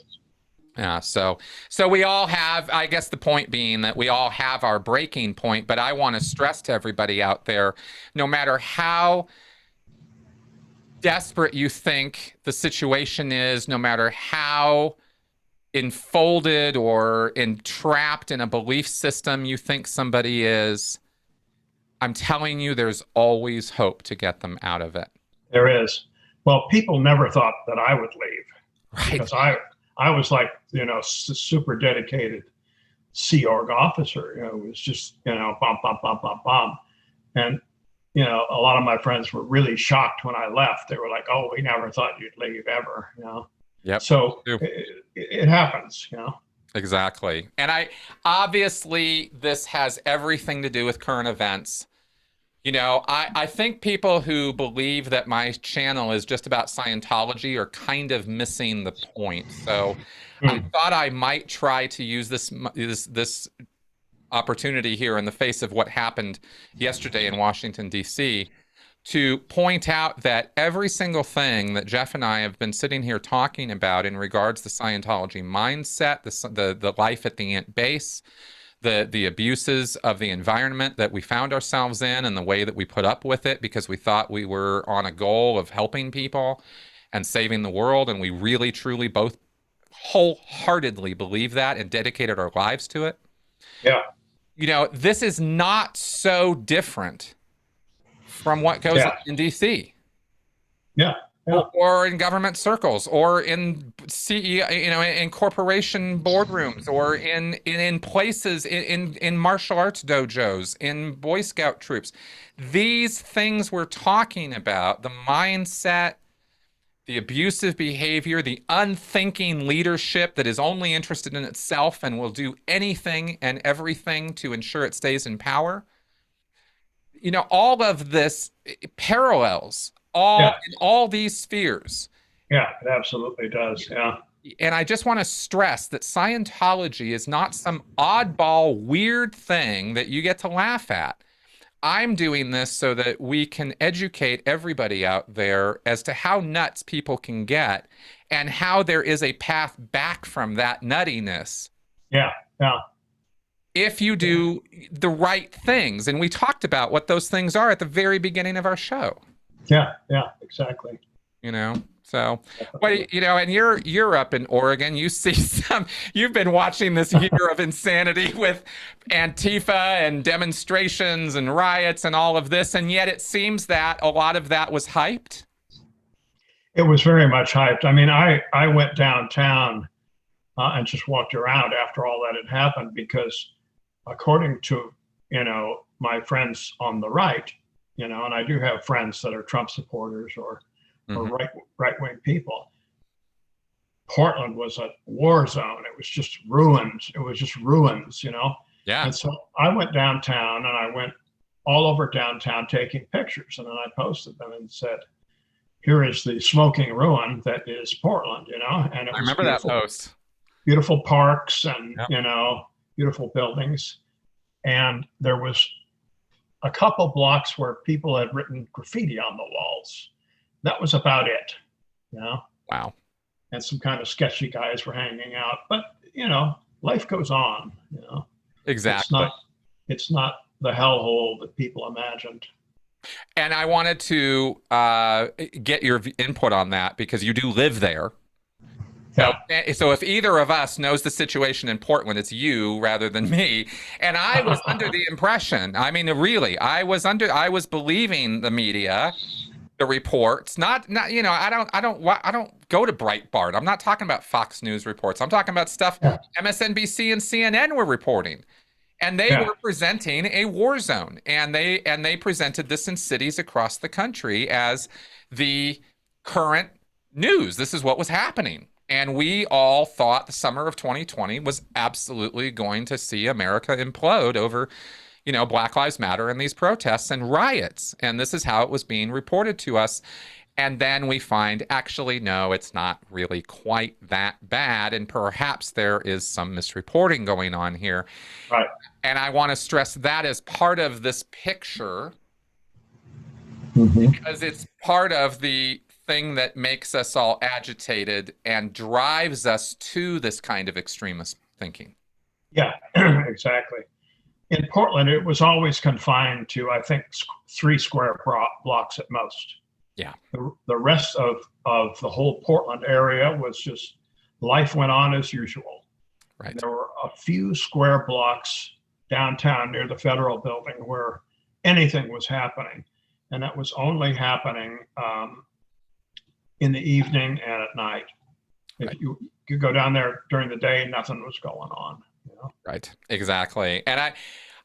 Yeah, so we all have, I guess the point being that we all have our breaking point, but I want to stress to everybody out there, no matter how desperate you think the situation is, no matter how enfolded or entrapped in a belief system you think somebody is, I'm telling you, there's always hope to get them out of it. There is. Well, people never thought that I would leave Right. because I was like, super dedicated Sea Org officer. It was just, bum, bum, bum, bum, bum. And, a lot of my friends were really shocked when I left. They were like, oh, we never thought you'd leave ever, Yep. So it happens, Exactly. And obviously this has everything to do with current events. I think people who believe that my channel is just about Scientology are kind of missing the point. So I thought I might try to use this opportunity here in the face of what happened yesterday in Washington, D.C., to point out that every single thing that Jeff and I have been sitting here talking about in regards to Scientology mindset, the life at the ant base, the abuses of the environment that we found ourselves in and the way that we put up with it because we thought we were on a goal of helping people and saving the world, and we really, truly both wholeheartedly believe that and dedicated our lives to it. Yeah. This is not so different from what goes on in DC. Yeah. Yeah. Or in government circles, or in CEO, in corporation boardrooms, or in places in martial arts dojos, in Boy Scout troops. These things we're talking about, the mindset, the abusive behavior, the unthinking leadership that is only interested in itself and will do anything and everything to ensure it stays in power. All of this parallels in all these spheres. Yeah, it absolutely does. Yeah. And I just want to stress that Scientology is not some oddball, weird thing that you get to laugh at. I'm doing this so that we can educate everybody out there as to how nuts people can get and how there is a path back from that nuttiness. Yeah. Yeah. If you do the right things. And we talked about what those things are at the very beginning of our show. Yeah, exactly. So, and you're up in Oregon. You see you've been watching this year of insanity with Antifa and demonstrations and riots and all of this, and yet it seems that a lot of that was hyped. It was very much hyped. I mean, I went downtown and just walked around after all that had happened because, according to my friends on the right, and I do have friends that are Trump supporters or right-wing people. Portland was a war zone. It was just ruins. Yeah. And so I went downtown and I went all over downtown taking pictures, and then I posted them and said, here is the smoking ruin that is Portland, and I remember that post. Beautiful parks and, beautiful buildings. And there was a couple blocks where people had written graffiti on the walls. That was about it, Wow. And some kind of sketchy guys were hanging out, but life goes on, Exactly. It's not the hellhole that people imagined. And I wanted to get your input on that because you do live there. So if either of us knows the situation in Portland, it's you rather than me. And I was under the impression, I mean, really, I was believing the media, the reports, not, I don't go to Breitbart. I'm not talking about Fox News reports. I'm talking about stuff MSNBC and CNN were reporting. And they were presenting a war zone, and they presented this in cities across the country as the current news. This is what was happening. And we all thought the summer of 2020 was absolutely going to see America implode over, Black Lives Matter and these protests and riots. And this is how it was being reported to us. And then we find, actually, no, it's not really quite that bad. And perhaps there is some misreporting going on here. Right. And I want to stress that as part of this picture, Mm-hmm. because it's part of the thing that makes us all agitated and drives us to this kind of extremist thinking. Yeah, exactly. In Portland, it was always confined to, I think, 3 square blocks at most. Yeah. The rest of the whole Portland area was just, life went on as usual. Right. There were a few square blocks downtown near the Federal Building where anything was happening. And that was only happening in the evening and at night. If Right. you go down there during the day, nothing was going on. Right. Exactly. And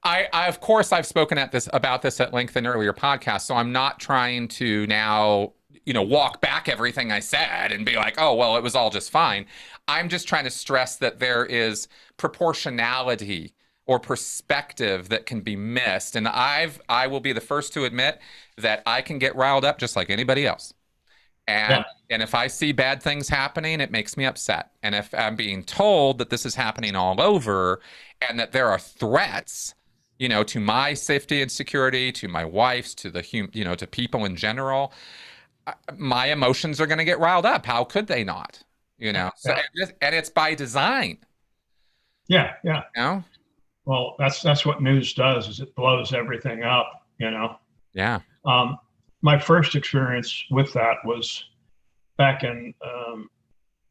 I of course, I've spoken about this at length in earlier podcasts, so I'm not trying to now, walk back everything I said and be like, oh, well, it was all just fine. I'm just trying to stress that there is proportionality or perspective that can be missed. And I will be the first to admit that I can get riled up just like anybody else. And if I see bad things happening, it makes me upset. And if I'm being told that this is happening all over and that there are threats, to my safety and security, to my wife's, to to people in general, my emotions are going to get riled up. How could they not? So, and it's by design. Yeah. Well, that's what news does, is it blows everything up, Yeah. My first experience with that was back in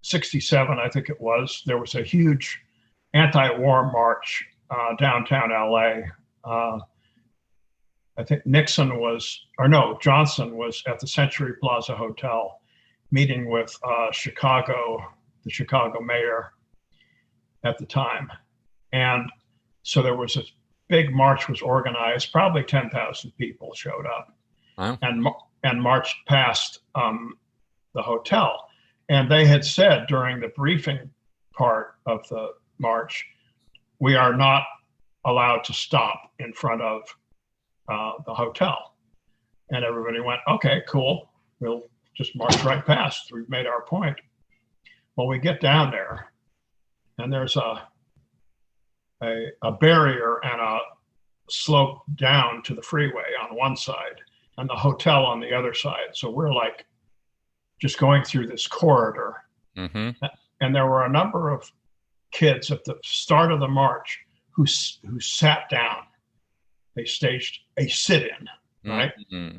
67, I think it was. There was a huge anti-war march downtown LA. I think Johnson was at the Century Plaza Hotel meeting with the Chicago mayor at the time. And so there was a big march was organized, probably 10,000 people showed up. Wow. And marched past the hotel. And they had said during the briefing part of the march, we are not allowed to stop in front of the hotel. And everybody went, okay, cool. We'll just march right past. We've made our point. Well, we get down there and there's a barrier and a slope down to the freeway on one side and the hotel on the other side. So we're like just going through this corridor. Mm-hmm. And there were a number of kids at the start of the march who sat down. They staged a sit-in, right? Mm-hmm.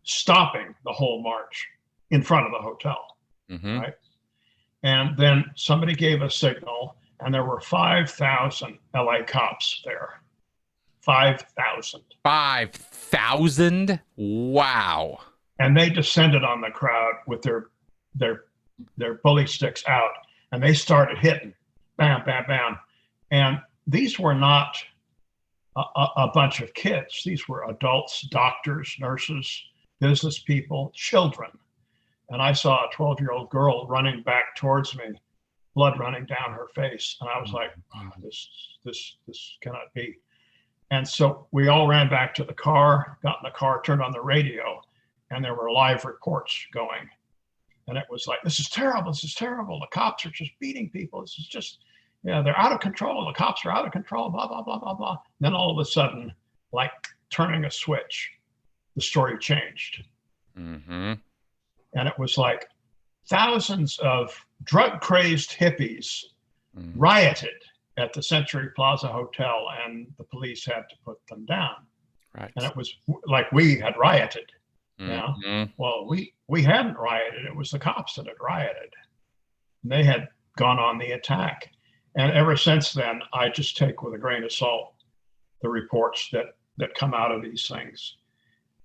Stopping the whole march in front of the hotel, Mm-hmm. right? And then somebody gave a signal and there were 5,000 LA cops there. 5,000. 5,000? Wow. And they descended on the crowd with their bully sticks out, and they started hitting, bam, bam, bam. And these were not a bunch of kids. These were adults, doctors, nurses, business people, children. And I saw a 12-year-old girl running back towards me, blood running down her face. And I was like, oh, this cannot be. And so we all ran back to the car, got in the car, turned on the radio, and there were live reports going. And it was like, this is terrible. The cops are just beating people. This is just, they're out of control. The cops are out of control, blah, blah, blah, blah, blah. And then all of a sudden, like turning a switch, the story changed. Mm-hmm. And it was like thousands of drug-crazed hippies rioted at the Century Plaza Hotel, and the police had to put them down. Right. And it was like we had rioted. Mm-hmm. Well, we hadn't rioted. It was the cops that had rioted. And they had gone on the attack. And ever since then, I just take with a grain of salt the reports that come out of these things,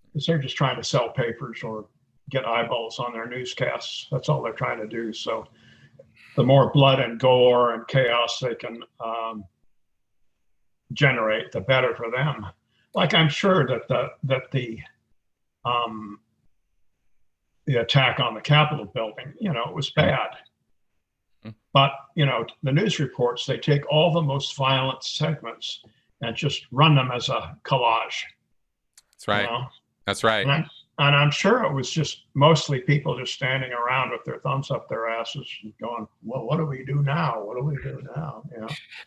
because they're just trying to sell papers or get eyeballs on their newscasts. That's all they're trying to do. So the more blood and gore and chaos they can generate, the better for them. Like, I'm sure that the attack on the Capitol building, it was bad. But, the news reports, they take all the most violent segments and just run them as a collage. That's right. That's right. And I'm sure it was just mostly people just standing around with their thumbs up their asses and going, well, what do we do now? What do we do now?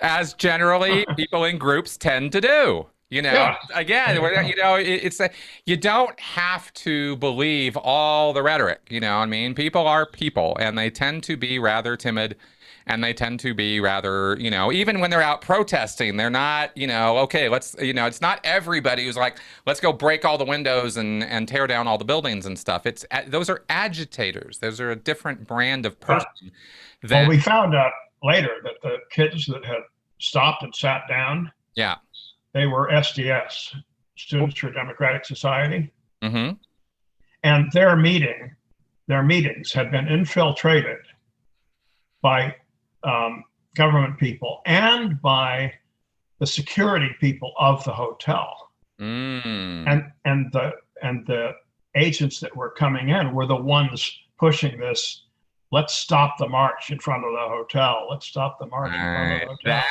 As generally people in groups tend to do. Yeah. Again, it's you don't have to believe all the rhetoric. I mean, people are people, and they tend to be rather timid, and they tend to be rather, even when they're out protesting, they're not, okay, let's, it's not everybody who's like, let's go break all the windows and tear down all the buildings and stuff. Those are agitators. Those are a different brand of person. Well, we found out later that the kids that had stopped and sat down, yeah, they were SDS, Students for Democratic Society. Mm-hmm. And their meetings had been infiltrated by government people and by the security people of the hotel. And the agents that were coming in were the ones pushing this. Let's stop the march in front of the hotel. Let's stop the march in front of the hotel.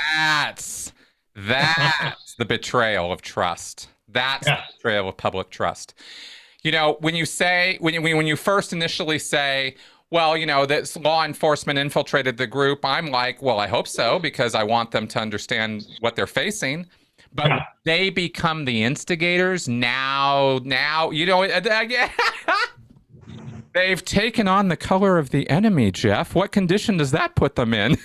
That's the betrayal of trust. That's the betrayal of public trust. When you first initially say, well, that law enforcement infiltrated the group, I'm like, well, I hope so, because I want them to understand what they're facing. But they become the instigators now, they've taken on the color of the enemy, Jeff. What condition does that put them in?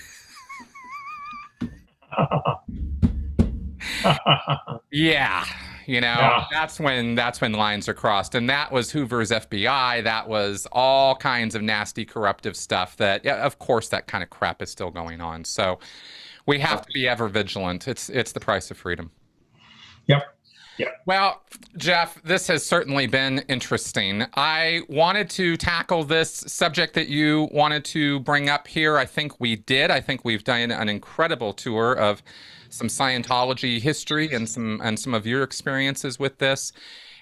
Yeah. That's when lines are crossed. And that was Hoover's FBI. That was all kinds of nasty, corruptive stuff that, of course, that kind of crap is still going on. So we have to be ever vigilant. It's the price of freedom. Yep. Well, Jeff, this has certainly been interesting. I wanted to tackle this subject that you wanted to bring up here. I think we did. I think we've done an incredible tour of some Scientology history and some of your experiences with this.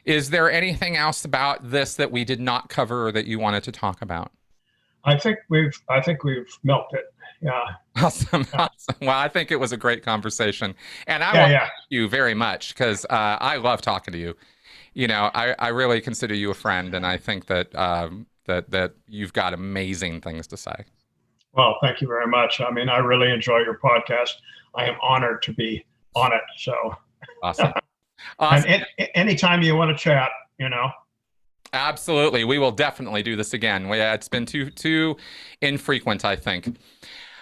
Is there anything else about this that we did not cover or that you wanted to talk about? I think we've milked it. Yeah. Awesome. Well, I think it was a great conversation, and I want to thank you very much, because I love talking to you. I really consider you a friend, and I think that that you've got amazing things to say. Well, thank you very much. I mean, I really enjoy your podcast. I am honored to be on it. So awesome. And anytime you want to chat, Absolutely. We will definitely do this again. It's been too infrequent, I think.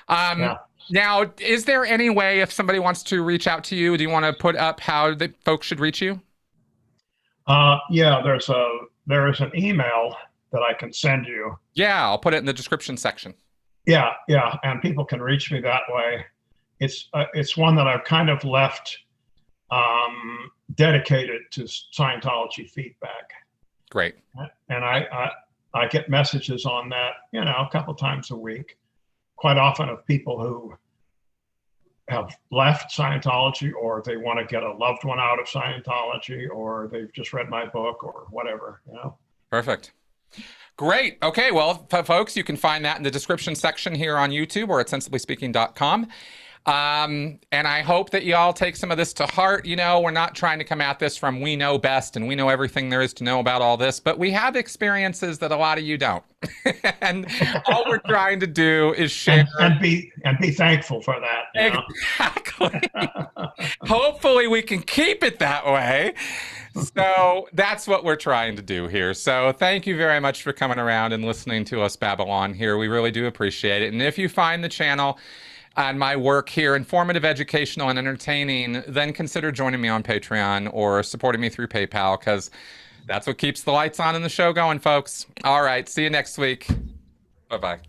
Now, is there any way, if somebody wants to reach out to you, do you want to put up how the folks should reach you? There is an email that I can send you. Yeah, I'll put it in the description section. Yeah, and people can reach me that way. It's one that I've kind of left dedicated to Scientology feedback. Great. And I get messages on that, a couple times a week, quite often, of people who have left Scientology, or they want to get a loved one out of Scientology, or they've just read my book, or whatever, Perfect. Great. Okay. Well, folks, you can find that in the description section here on YouTube or at sensiblyspeaking.com. And I hope that you all take some of this to heart. We're not trying to come at this from we know best and we know everything there is to know about all this, but we have experiences that a lot of you don't. And all we're trying to do is share and be thankful for that. Exactly. Hopefully we can keep it that way. So that's what we're trying to do here. So thank you very much for coming around and listening to us Babylon here. We really do appreciate it. And if you find the channel and my work here informative, educational, and entertaining, then consider joining me on Patreon or supporting me through PayPal, because that's what keeps the lights on and the show going, folks. All right. See you next week. Bye-bye.